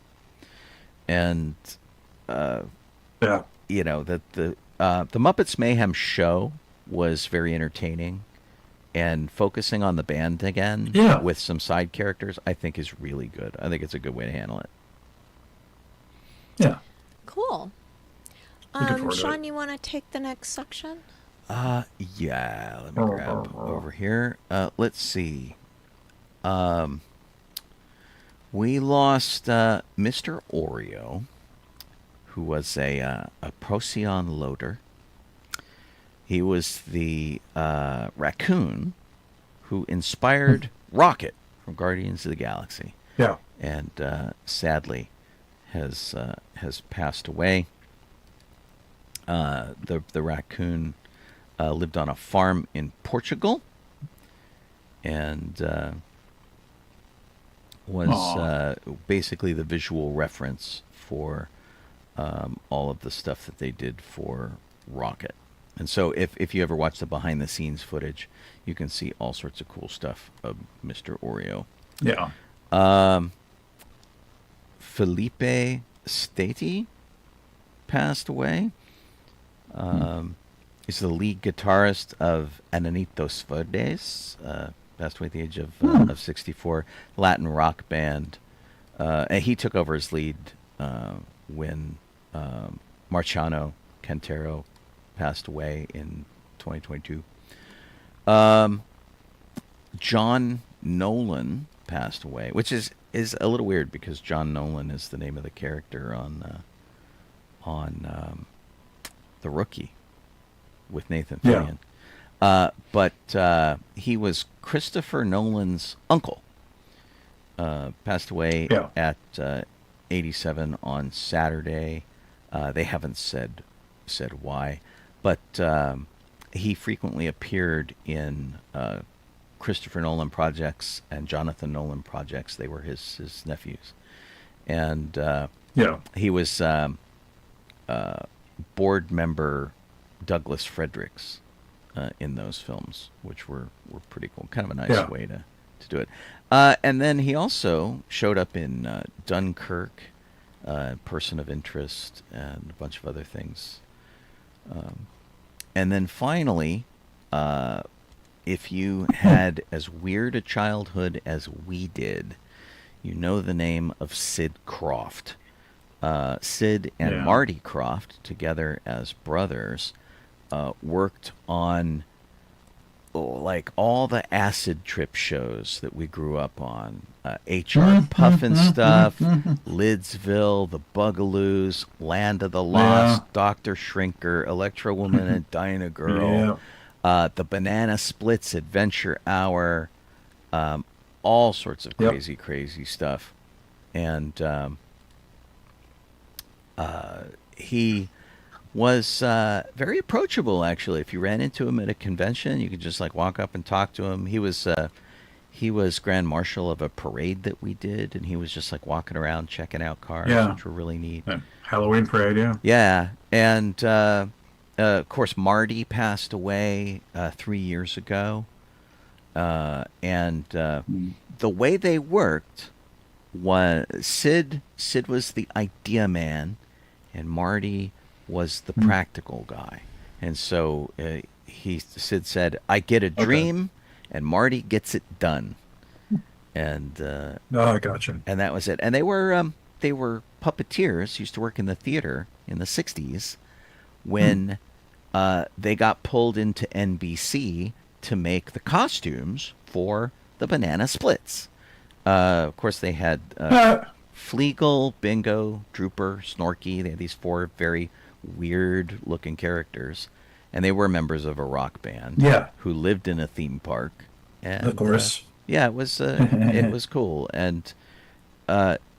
And you know that the Muppets Mayhem show was very entertaining, and focusing on the band again with some side characters, I think is really good. I think it's a good way to handle it. Yeah. Cool. Looking forward to Sean, it. you want to take the next section? Yeah, let me grab over here. Let's see. We lost Mr. Oreo, who was a Procyon loader. He was the raccoon who inspired Rocket from Guardians of the Galaxy. Yeah. And sadly has passed away. The raccoon lived on a farm in Portugal, and was basically the visual reference for all of the stuff that they did for Rocket. And so if you ever watch the behind-the-scenes footage, you can see all sorts of cool stuff of Mr. Oreo. Yeah. Felipe Stati passed away. He's the lead guitarist of Enanitos Verdes, passed away at the age of 64, Latin rock band. And he took over as lead when Marciano Cantero passed away in 2022. John Nolan passed away, which is a little weird because John Nolan is the name of the character on The Rookie with Nathan Fillion. But he was Christopher Nolan's uncle. Passed away at 87 on Saturday. They haven't said why, but he frequently appeared in Christopher Nolan projects and Jonathan Nolan projects. They were his nephews, and he was board member Douglas Fredericks in those films, which were pretty cool. Kind of a nice way to do it. And then he also showed up in Dunkirk, Person of Interest, and a bunch of other things. And then finally, if you had as weird a childhood as we did, you know the name of Sid Croft. Sid and Marty Croft, together as brothers, worked on like all the acid trip shows that we grew up on. H.R. Puffin stuff, Lidsville, The Bugaloos, Land of the Lost, Dr. Shrinker, Electro Woman and Dinah Girl, The Banana Splits Adventure Hour, all sorts of crazy stuff. And he was very approachable, actually. If you ran into him at a convention, you could just like walk up and talk to him. He was Grand Marshal of a parade that we did, and he was just like walking around checking out cars, which were really neat. Halloween parade, Yeah, and of course Marty passed away 3 years ago, and the way they worked was Sid was the idea man, and Marty was the practical guy. And so Sid said, I get a dream, and Marty gets it done. And I gotcha. And that was it. And they were puppeteers, used to work in the theater in the 60s when they got pulled into NBC to make the costumes for the Banana Splits. Of course, they had Fleagle, Bingo, Drooper, Snorky. They had these 4 very weird-looking characters, and they were members of a rock band. Yeah. Who lived in a theme park. And, Of course. yeah, it was cool, and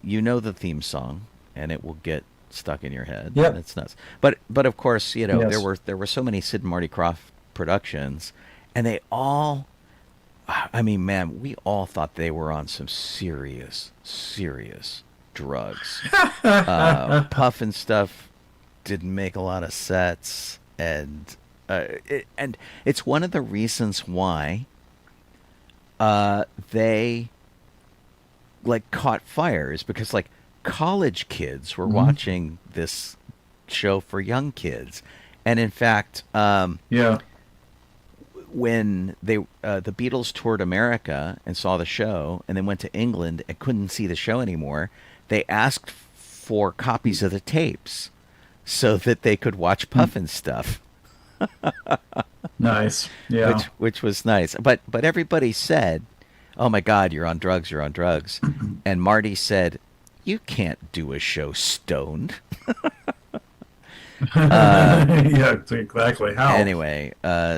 you know the theme song, and it will get stuck in your head. Yeah, it's nuts. But of course, you know, Yes. there were so many Sid and Marty Krofft productions, and they all, I mean, man, we all thought they were on some serious drugs. Puff and stuff didn't make a lot of sets, and it's one of the reasons why they like caught fire, is because like college kids were watching this show for young kids, and in fact, Yeah. when they the Beatles toured America and saw the show, and then went to England and couldn't see the show anymore, they asked for copies of the tapes so that they could watch Puff and stuff. Nice. Yeah. Which was nice. But everybody said, "Oh my God, you're on drugs, you're on drugs." And Marty said, "You can't do a show stoned." Yeah, exactly. How? Anyway,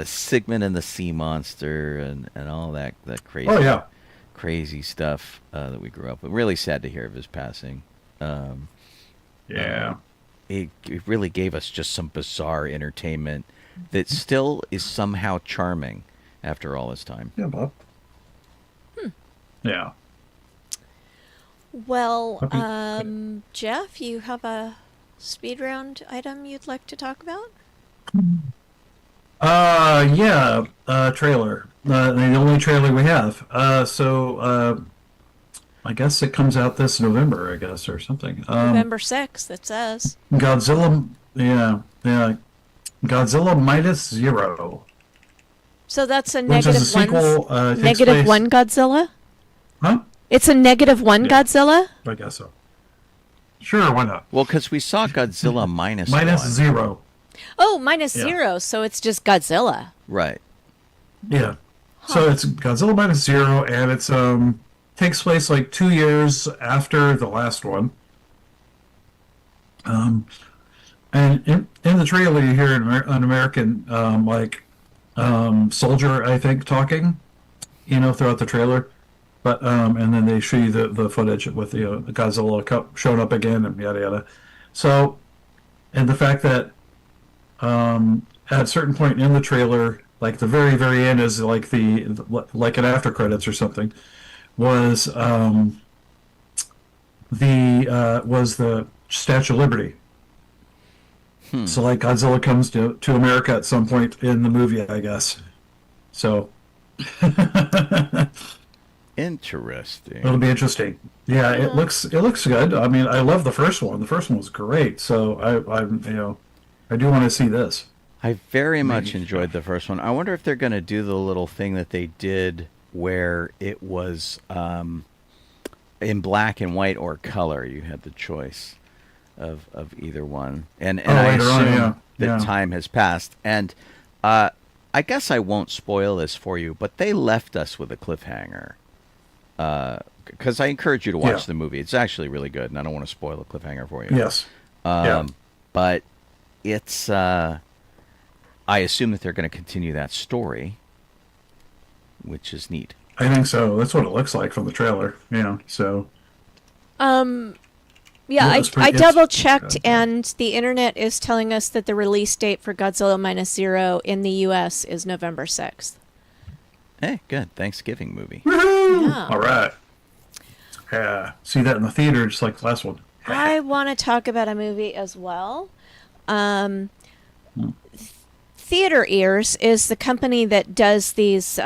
Sigmund and the Sea Monster and all that crazy, Oh, yeah. crazy stuff that we grew up with. Really sad to hear of his passing. Yeah. It really gave us just some bizarre entertainment that still is somehow charming after all this time. Yeah, Bob. Yeah. Well, Okay. Jeff, you have a speed round item you'd like to talk about? Yeah, trailer. The only trailer we have. I guess it comes out this November, I guess, or something. November 6th, it says. Godzilla, yeah. Godzilla Minus Zero, So that's a which is a negative sequel. one. Takes Negative place- one Godzilla? Huh? It's a negative one Yeah. Godzilla? I guess so. Sure, why not? Well, because we saw Godzilla minus Minus one. Zero. Oh, minus Yeah. 0, so it's just Godzilla. Right. Yeah. So it's Godzilla Minus Zero, and it's takes place like 2 years after the last one. And in the trailer you hear an American soldier, I think, talking, throughout the trailer. But and then they show you the footage with the Godzilla showing up again and yada yada. So, and the fact that at a certain point in the trailer, like the very very end is like like an after credits or something, was the Statue of Liberty. So like Godzilla comes to America at some point in the movie, I guess. So Interesting. it'll be interesting. Yeah, it looks good. I mean, I love the first one. The first one was great. So I do want to see this. I very much enjoyed the first one. I wonder if they're going to do the little thing that they did where it was in black and white or color. You had the choice of either one. And I later on, assume that yeah. time has passed. And I guess I won't spoil this for you, but they left us with a cliffhanger. Because I encourage you to watch Yeah. the movie. It's actually really good, and I don't want to spoil the cliffhanger for you. Yes. Yeah. But it's, I assume that they're going to continue that story, which is neat. I think so. That's what it looks like from the trailer. Yeah. So. Yeah, Yeah, it's I pretty- double checked, good, yeah. and the internet is telling us that the release date for Godzilla Minus Zero in the U.S. is November 6th. Hey, good. Thanksgiving movie. Woohoo! Yeah. All right. Yeah. See that in the theater, just like the last one. I want to talk about a movie as well. Theater Ears is the company that does these.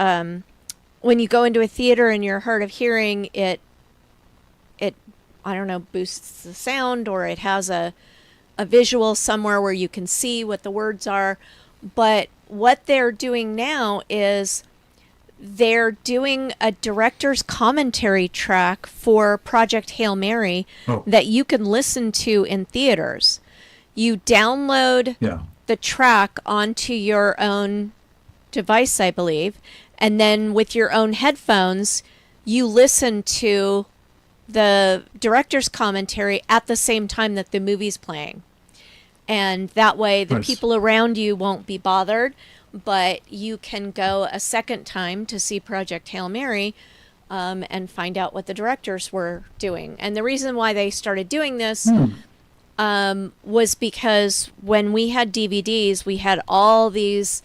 When you go into a theater and you're hard of hearing, it I don't know, boosts the sound, or it has a visual somewhere where you can see what the words are. But what they're doing now is they're doing a director's commentary track for Project Hail Mary Oh. that you can listen to in theaters. You download Yeah. the track onto your own device, I believe, and then with your own headphones, you listen to the director's commentary at the same time that the movie's playing. And that way the Nice. people around you won't be bothered, but you can go a second time to see Project Hail Mary and find out what the directors were doing. And the reason why they started doing this was because when we had DVDs, we had all these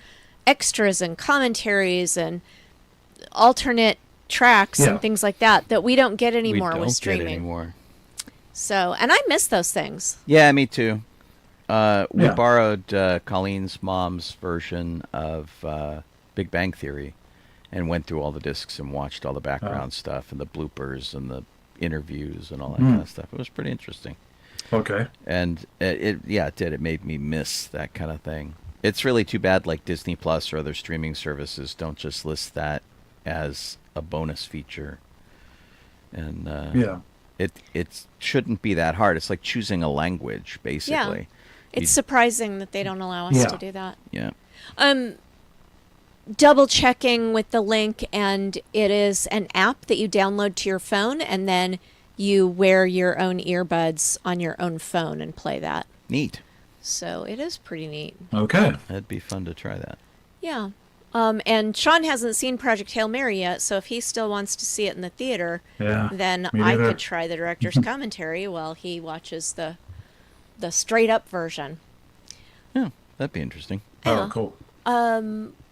extras and commentaries and alternate tracks Yeah. and things like that we don't get We anymore don't with get streaming. anymore. So, and I miss those things. Yeah, me too. We Yeah. borrowed Colleen's mom's version of Big Bang Theory and went through all the discs and watched all the background stuff and the bloopers and the interviews and all that kind of stuff. It was pretty interesting. Okay. And it did. It made me miss that kind of thing. It's really too bad like Disney Plus or other streaming services don't just list that as a bonus feature. And Yeah. it shouldn't be that hard. It's like choosing a language, basically. It's surprising that they don't allow us Yeah. to do that. Yeah. Double checking with the link, and it is an app that you download to your phone, and then you wear your own earbuds on your own phone and play that. Neat. So it is pretty neat. Okay. That'd be fun to try that. Yeah. And Sean hasn't seen Project Hail Mary yet, so if he still wants to see it in the theater, Yeah. then me I neither. could try the director's commentary while he watches the straight up version. Yeah, that'd be interesting. Oh, cool.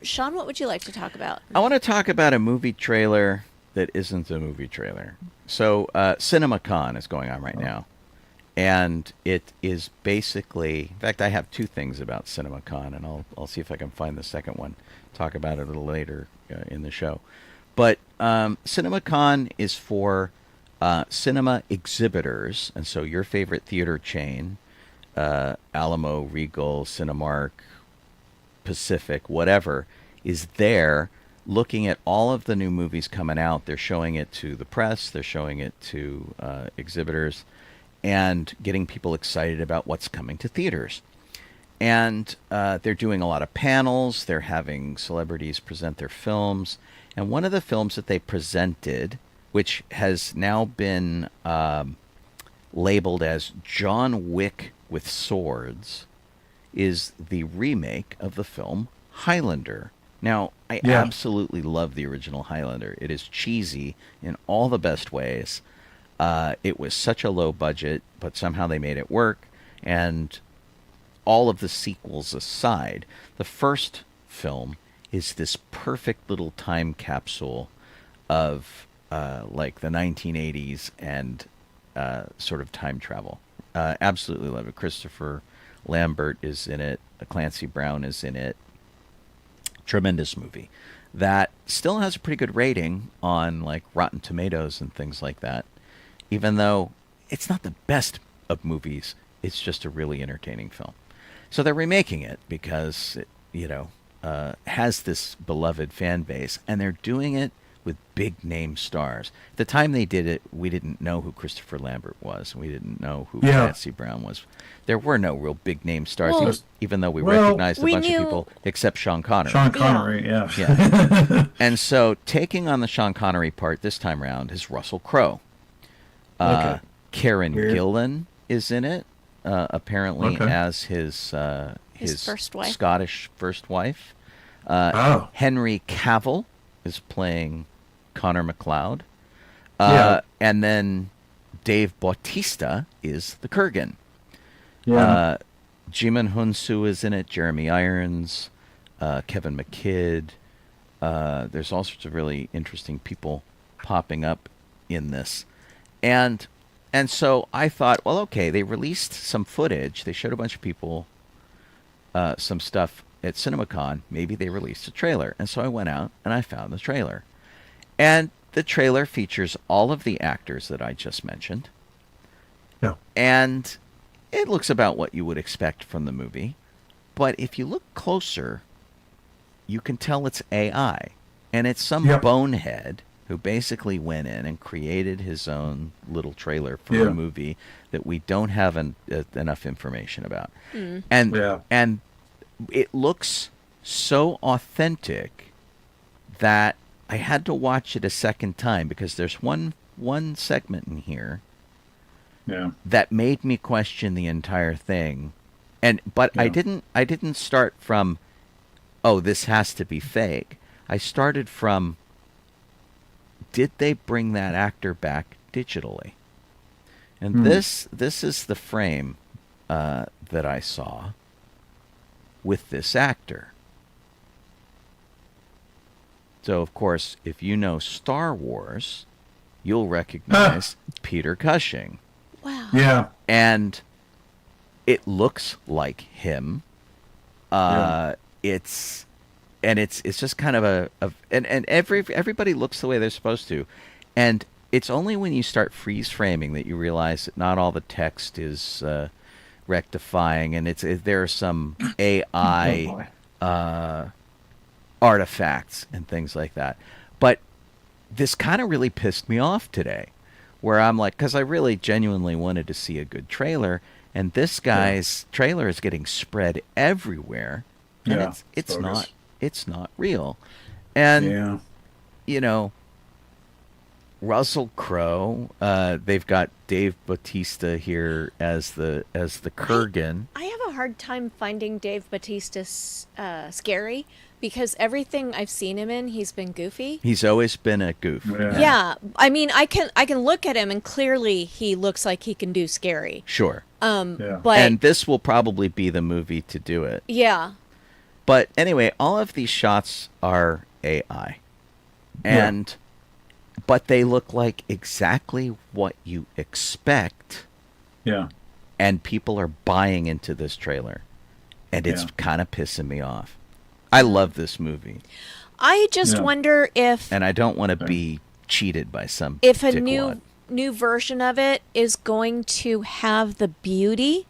Sean, what would you like to talk about? I want to talk about a movie trailer that isn't a movie trailer. So, CinemaCon is going on right now. And it is basically, in fact, I have two things about CinemaCon, and I'll see if I can find the second one. Talk about it a little later in the show. But CinemaCon is for cinema exhibitors, and so your favorite theater chain, Alamo, Regal, Cinemark, Pacific, whatever, is there looking at all of the new movies coming out. They're showing it to the press, they're showing it to exhibitors, and getting people excited about what's coming to theaters. And they're doing a lot of panels. They're having celebrities present their films. And one of the films that they presented, which has now been labeled as John Wick with Swords, is the remake of the film Highlander. Now, I absolutely love the original Highlander. It is cheesy in all the best ways. It was such a low budget, but somehow they made it work. And all of the sequels aside, the first film is this perfect little time capsule of like the 1980s and sort of time travel. Absolutely love it. Christopher Lambert is in it. Clancy Brown is in it. Tremendous movie that still has a pretty good rating on like Rotten Tomatoes and things like that. Even though it's not the best of movies, it's just a really entertaining film. So they're remaking it because it, has this beloved fan base, and they're doing it with big name stars. At the time they did it, we didn't know who Christopher Lambert was, and we didn't know who Clancy Brown was. There were no real big name stars, Well, even though we well, recognized a we bunch knew- of people except Sean Connery. Sean Connery, yeah. Yeah. And so taking on the Sean Connery part this time around is Russell Crowe. Okay. Karen Weird. Gillan is in it, apparently Okay. as his first wife. Scottish first wife. Oh. Henry Cavill is playing Connor McLeod. Yeah. And then Dave Bautista is the Kurgan. Yeah. Jimin Hunsu is in it, Jeremy Irons, Kevin McKidd. There's all sorts of really interesting people popping up in this. And so I thought, well, okay, they released some footage. They showed a bunch of people some stuff at CinemaCon. Maybe they released a trailer. And so I went out and I found the trailer. And the trailer features all of the actors that I just mentioned. Yeah. And it looks about what you would expect from the movie. But if you look closer, you can tell it's AI. And it's some Yep. bonehead who basically went in and created his own little trailer for Yeah. a movie that we don't have enough information about. Mm. And Yeah. and it looks so authentic that I had to watch it a second time because there's one segment in here Yeah. that made me question the entire thing. But Yeah. I didn't start from, oh, this has to be fake. I started from, did they bring that actor back digitally? And this is the frame that I saw with this actor. So, of course, if you know Star Wars, you'll recognize Peter Cushing. Wow. Yeah. And it looks like him. It's just kind of and everybody looks the way they're supposed to. And it's only when you start freeze framing that you realize that not all the text is rectifying, and there are some AI artifacts and things like that. But this kind of really pissed me off today, where I'm like, because I really genuinely wanted to see a good trailer, and this guy's trailer is getting spread everywhere, and Yeah, it's not real. And Yeah. you know, Russell Crowe, they've got Dave Bautista here as the Kurgan. I have a hard time finding Dave Bautista scary because everything I've seen him in, he's been goofy. He's always been a goof. Yeah, I mean, I can look at him and clearly he looks like he can do scary. Sure. Yeah. But And this will probably be the movie to do it. yeah, But anyway, all of these shots are AI. And but they look like exactly what you expect, Yeah. and people are buying into this trailer. And it's Yeah. kind of pissing me off. I love this movie, I just Yeah. wonder if and I don't want to be cheated by some a dickwad. new version of it is going to have the beauty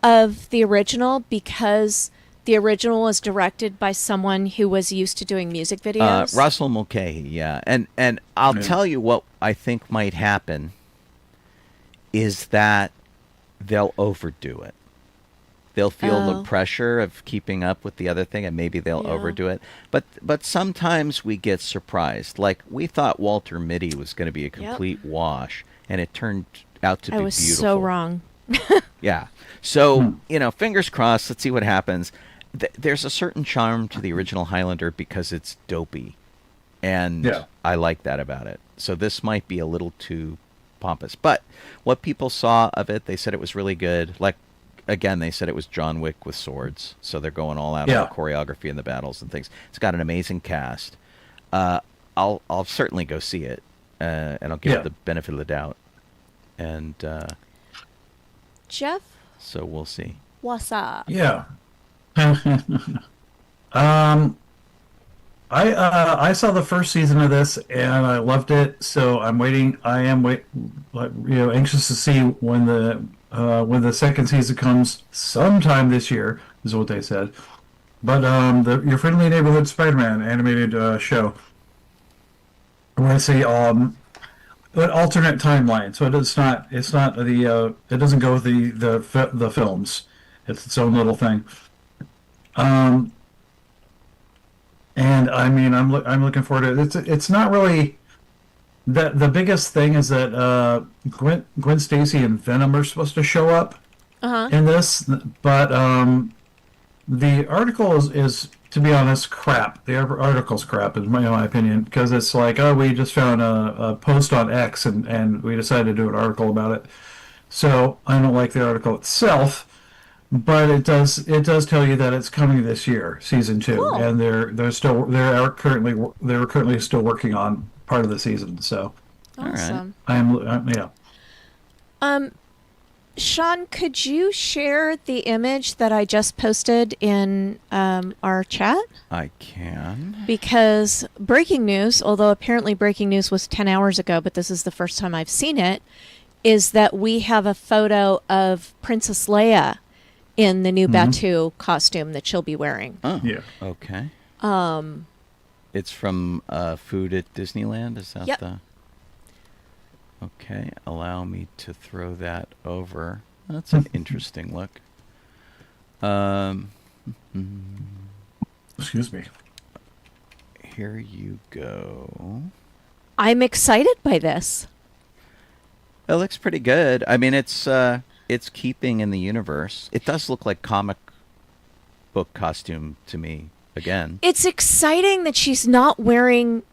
of the original because the original was directed by someone who was used to doing music videos. Russell Mulcahy, yeah. And I'll tell you what I think might happen is that they'll overdo it. They'll feel the pressure of keeping up with the other thing, and maybe they'll Yeah. overdo it. But sometimes we get surprised. Like, we thought Walter Mitty was going to be a complete wash, and it turned out to I be was beautiful. so wrong. Yeah. So, fingers crossed. Let's see what happens. There's a certain charm to the original Highlander because it's dopey. And Yeah. I like that about it. So this might be a little too pompous. But what people saw of it, they said it was really good. Like, again, they said it was John Wick with swords. So they're going all out on the choreography and the battles and things. It's got an amazing cast. I'll certainly go see it. And I'll give it the benefit of the doubt. And Jeff, so we'll see. what's up? Yeah. I saw the first season of this and I loved it. So I'm waiting. I am anxious to see when the second season comes sometime this year is what they said. But your friendly neighborhood Spider-Man animated show. I want to see an alternate timeline. So it's not the it doesn't go with the films. It's its own little thing. And I mean, I'm looking forward to it. It's not really the biggest thing is that Gwen Stacy and Venom are supposed to show up in this, but the article is to be honest crap. The article's crap in my opinion because it's like, oh, we just found a post on X and we decided to do an article about it. So I don't like the article itself. But it does tell you that it's coming this year, season 2, Cool. and they're currently still working on part of the season. So Awesome. Sean, could you share the image that I just posted in our chat? I can. Because breaking news, although apparently breaking news was 10 hours ago, but this is the first time I've seen it, is that we have a photo of Princess Leia in the new Batu costume that she'll be wearing. Oh, Yeah. okay. It's from Food at Disneyland. Is that Yep. the? Okay, allow me to throw that over. That's an interesting look. Excuse me. Here you go. I'm excited by this. It looks pretty good. I mean, it's keeping in the universe. It does look like comic book costume to me again. It's exciting that she's not wearing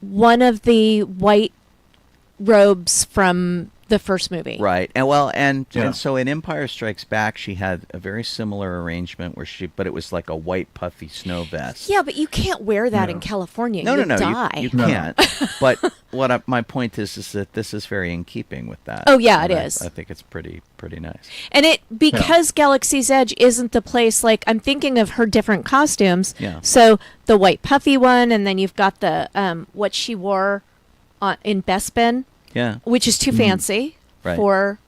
one of the white robes from the first movie. Right. And well, and Yeah. so in Empire Strikes Back, she had a very similar arrangement but it was like a white puffy snow vest. Yeah, but you can't wear that No. in California. No, You'll no, die. you No. can't. But my point is that this is very in keeping with that. Oh, yeah, And it is. I think it's pretty nice. And because Galaxy's Edge isn't the place, like, I'm thinking of her different costumes. Yeah. So the white puffy one, and then you've got the what she wore in Bespin, Yeah. which is too fancy Right. for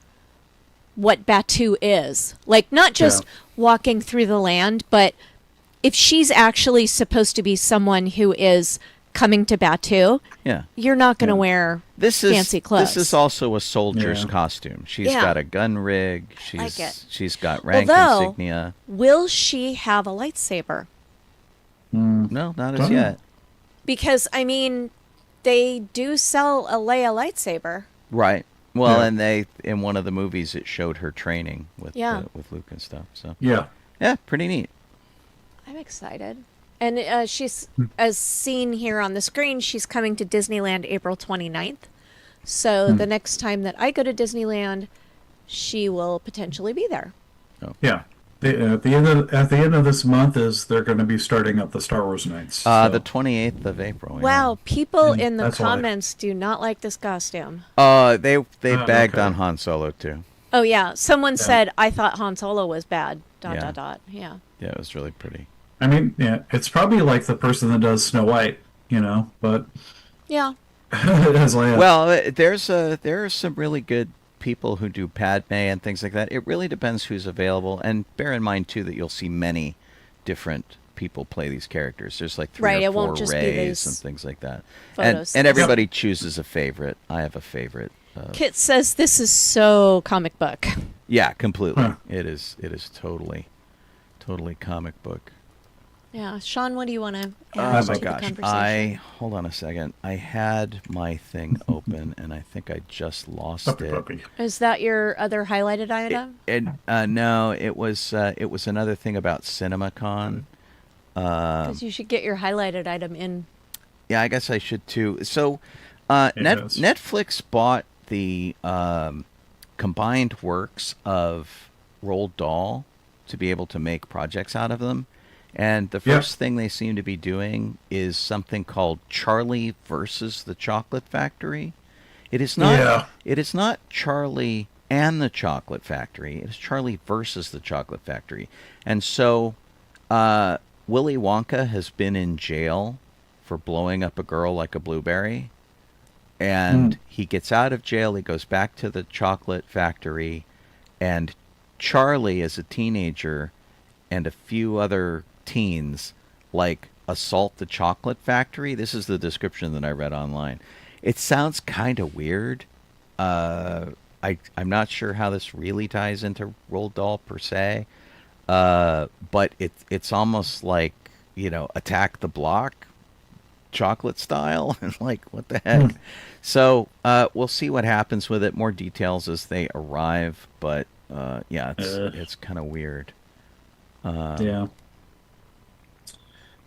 what Batu is. Like, not just Yeah. walking through the land, but if she's actually supposed to be someone who is coming to Batu, Yeah. you're not going to Yeah. wear This is fancy clothes. This is also a soldier's Yeah. costume. She's Yeah. got a gun rig. Like it. She's got rank Although- insignia. Will she have a lightsaber? No, not as Don't know. yet. Because, I mean, they do sell a Leia lightsaber. Right. Well, Yeah. and in one of the movies it showed her training with with Luke and stuff. So Yeah. yeah, pretty neat. I'm excited. And she's, as seen here on the screen, she's coming to Disneyland April 29th. So the next time that I go to Disneyland, she will potentially be there. Yeah. At the end of this month they're going to be starting up the Star Wars nights. The 28th of April. yeah. Wow, people And in the that's why. comments do not like this costume. They Oh, bagged okay. on Han Solo too. Oh, yeah. Someone said, I thought Han Solo was bad. ... Yeah. Yeah. Yeah, it was really pretty. I mean, yeah, it's probably like the person that does Snow White, but Yeah. as Leia. Well, there are some really good people who do Padme and things like that. It really depends who's available, and bear in mind too that you'll see many different people play these characters. There's like three Right, or it four won't just be Rays these and things like that. photos. And everybody chooses a favorite. I have a favorite. Kit says this is so comic book. Yeah, completely. Huh. It is totally comic book. Yeah. Sean, what do you want to Oh add my to the gosh! conversation? Hold on a second. I had my thing open, and I think I just lost puppy, it. puppy. Is that your other highlighted item? No, it was another thing about CinemaCon. Because you should get your highlighted item in. Yeah, I guess I should too. So, Yes. Netflix bought the combined works of Roald Dahl to be able to make projects out of them. And the Yeah. first thing they seem to be doing is something called Charlie versus the Chocolate Factory. It is not. Yeah. It is not Charlie and the Chocolate Factory. It is Charlie versus the Chocolate Factory. And so, Willy Wonka has been in jail for blowing up a girl like a blueberry. And he gets out of jail. He goes back to the chocolate factory, and Charlie, as a teenager, and a few other teens, like, assault the chocolate factory. This is the description that I read online. It sounds kind of weird. I'm not sure how this really ties into Roald Dahl per se, but it's almost like, Attack the Block chocolate style. And like, what the heck? So we'll see what happens with it. More details as they arrive, but yeah, it's kind of weird. Yeah.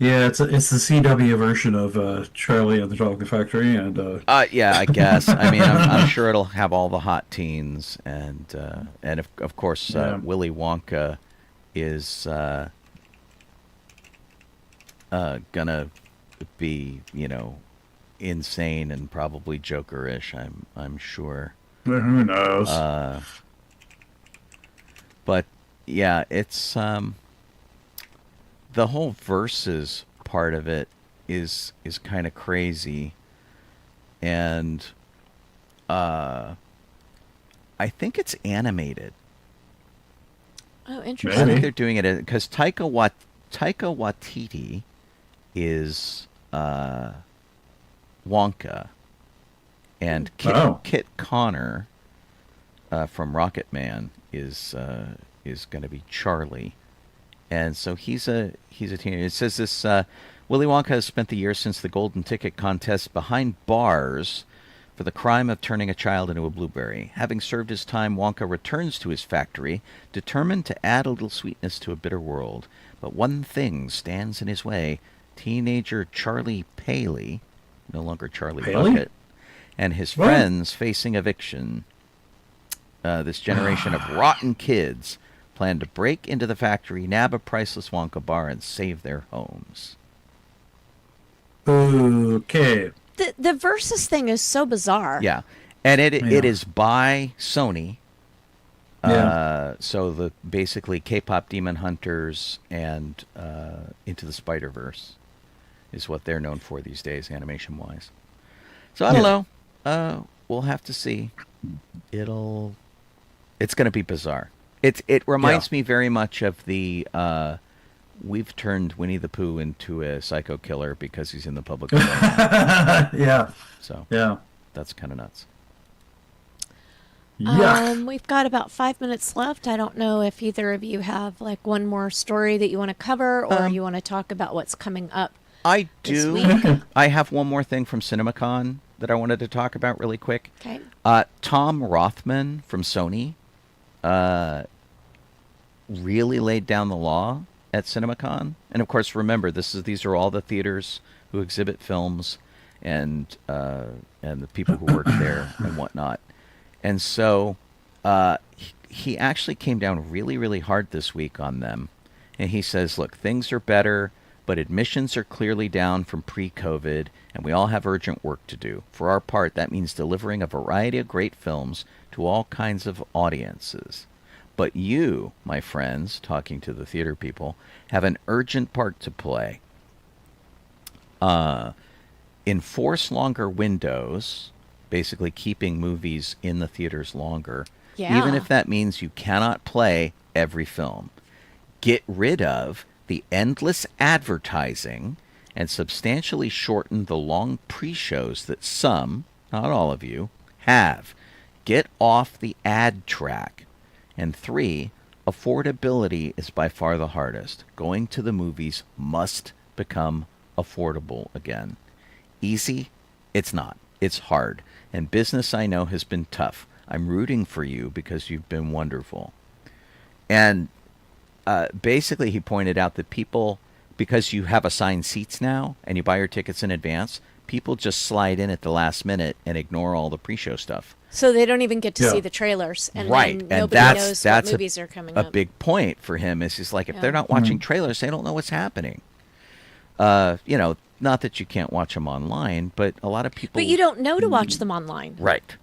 Yeah, it's the CW version of Charlie and the Chocolate Factory, and Yeah, I guess. I mean, I'm sure it'll have all the hot teens, and of course, Yeah. Willy Wonka is gonna be, insane and probably Jokerish. I'm sure. who knows? But yeah, it's the whole verses part of it is kind of crazy, and I think it's animated. Oh, I interesting. Maybe. think they're doing it because Taika Waititi is Wonka, and Kit Connor from Rocket Man is going to be Charlie, And so he's a teenager. It says this Willy Wonka has spent the years since the Golden Ticket contest behind bars for the crime of turning a child into a blueberry. Having served his time, Wonka returns to his factory, determined to add a little sweetness to a bitter world. But one thing stands in his way. Teenager Charlie Paley, no longer Charlie Bucket, and his friends facing eviction. This generation of rotten kids plan to break into the factory, nab a priceless Wonka bar, and save their homes. Okay. The Versus thing is so bizarre. Yeah. And it is by Sony. So basically K-pop Demon Hunters and Into the Spider-Verse is what they're known for these days, animation-wise. So I don't know. We'll have to see. It's going to be bizarre. It reminds me very much of the we've turned Winnie the Pooh into a psycho killer because he's in the public domain. Yeah. So that's kind of nuts. We've got about 5 minutes left. I don't know if either of you have like one more story that you want to cover, or you want to talk about what's coming up. I this do. week. I have one more thing from CinemaCon that I wanted to talk about really quick. Okay. Tom Rothman from Sony really laid down the law at CinemaCon. And of course, remember, these are all the theaters who exhibit films and the people who work there and whatnot. And so he actually came down really, really hard this week on them. And he says, look, things are better, but admissions are clearly down from pre-COVID, and we all have urgent work to do. For our part, that means delivering a variety of great films to all kinds of audiences. But you, my friends, talking to the theater people, have an urgent part to play. Enforce longer windows, basically keeping movies in the theaters longer, even if that means you cannot play every film. Get rid of the endless advertising and substantially shorten the long pre-shows that some, not all of you, have. Get off the ad track. And 3, affordability is by far the hardest. Going to the movies must become affordable again. Easy? It's not. It's hard. And business, I know, has been tough. I'm rooting for you because you've been wonderful. And basically he pointed out that people, because you have assigned seats now and you buy your tickets in advance, people just slide in at the last minute and ignore all the pre-show stuff. So they don't even get to see the trailers, and right, then and nobody knows what movies are coming up. A big point for him is he's like, if they're not watching trailers, they don't know what's happening. Not that you can't watch them online, but a lot of people. But you don't know to watch them online. Right.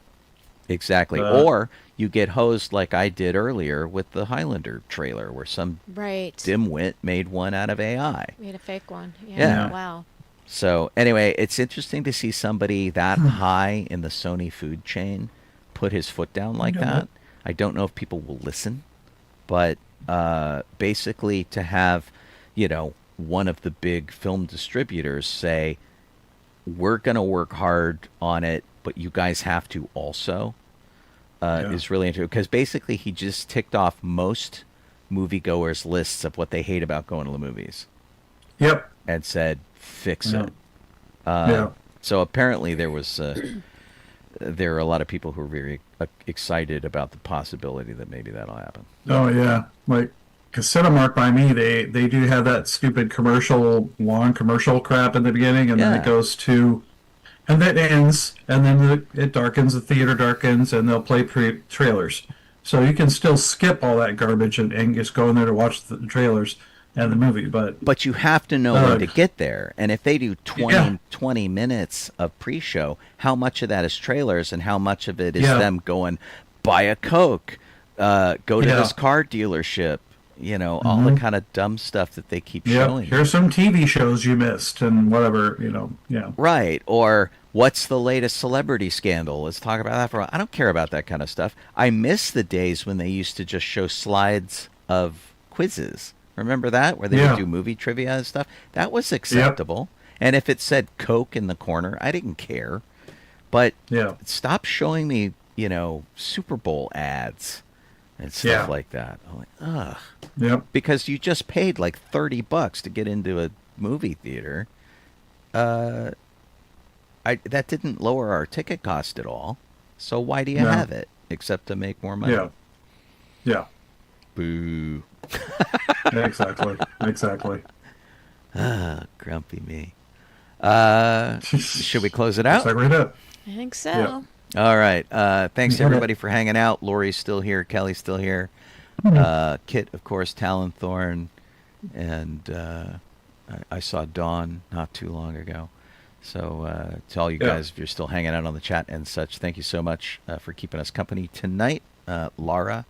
Exactly. Or you get hosed like I did earlier with the Highlander trailer, where some dimwit made one out of AI. Made a fake one. Yeah. Wow. So anyway, it's interesting to see somebody that high in the Sony food chain put his foot down like that. I don't know if people will listen, but basically to have, one of the big film distributors say, we're going to work hard on it, but you guys have to also, is really interesting. Because basically he just ticked off most moviegoers' lists of what they hate about going to the movies. Yep. And said, fix it. So apparently there are a lot of people who are very excited about the possibility that maybe that'll happen. Oh, yeah. Like, because Cinemark by me, they do have that stupid long commercial crap in the beginning, and then it goes to, and that ends, and then it darkens, the theater darkens, and they'll play trailers. So you can still skip all that garbage and just go in there to watch the trailers and the movie. But you have to know when to get there. And if they do 20 minutes of pre-show, how much of that is trailers and how much of it is them going, buy a Coke, go to this car dealership, all the kind of dumb stuff that they keep showing. Here's some TV shows you missed and whatever, Right. Or what's the latest celebrity scandal? Let's talk about that for a while. I don't care about that kind of stuff. I miss the days when they used to just show slides of quizzes. Remember that? Where they would do movie trivia and stuff? That was acceptable. And if it said Coke in the corner, I didn't care. But stop showing me, Super Bowl ads. and stuff like that. I'm like, ugh. Yep. Because you just paid like $30 to get into a movie theater. That didn't lower our ticket cost at all. So why do you have it except to make more money? Yeah. Yeah. Boo. Exactly. Exactly. Ah, grumpy me. Should we close it out? Looks like we're done. I think so. Yeah. All right. Thanks to everybody for hanging out. Lori's still here. Kelly's still here. Kit, of course, Talonthorn, and I saw Dawn not too long ago. So to all you guys, if you're still hanging out on the chat and such, thank you so much for keeping us company tonight. Lara,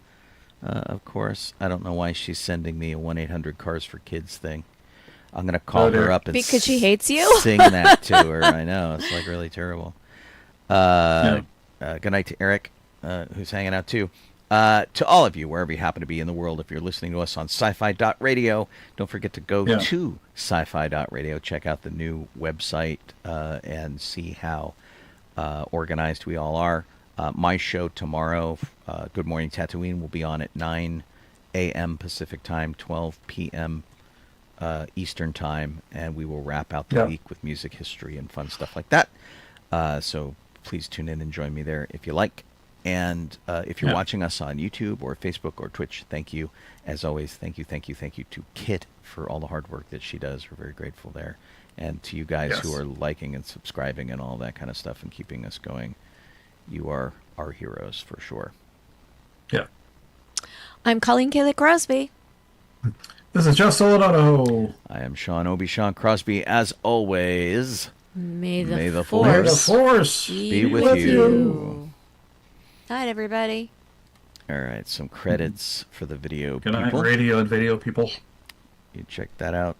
of course. I don't know why she's sending me a 1-800-CARS-FOR-KIDS thing. I'm going to call her up and because she hates you? sing that to her. I know. It's like really terrible. Good night to Eric, who's hanging out too. To all of you, wherever you happen to be in the world, if you're listening to us on sci-fi.radio, don't forget to go to sci-fi.radio, check out the new website, and see how organized we all are. My show tomorrow, Good Morning Tatooine, will be on at 9 a.m. Pacific Time, 12 p.m. Eastern Time, and we will wrap out the week with music history and fun stuff like that. So please tune in and join me there if you like. And if you're watching us on YouTube or Facebook or Twitch, thank you. As always, thank you to Kit for all the hard work that she does. We're very grateful there. And to you guys who are liking and subscribing and all that kind of stuff and keeping us going. You are our heroes for sure. Yeah. I'm Colleen Kaylee Crosby. This is Just Donoho. I am Sean Obi-Shawn Crosby. As always, May the Force be with you. Night, everybody. All right, some credits for the video Good people. night, radio and video people. You check that out.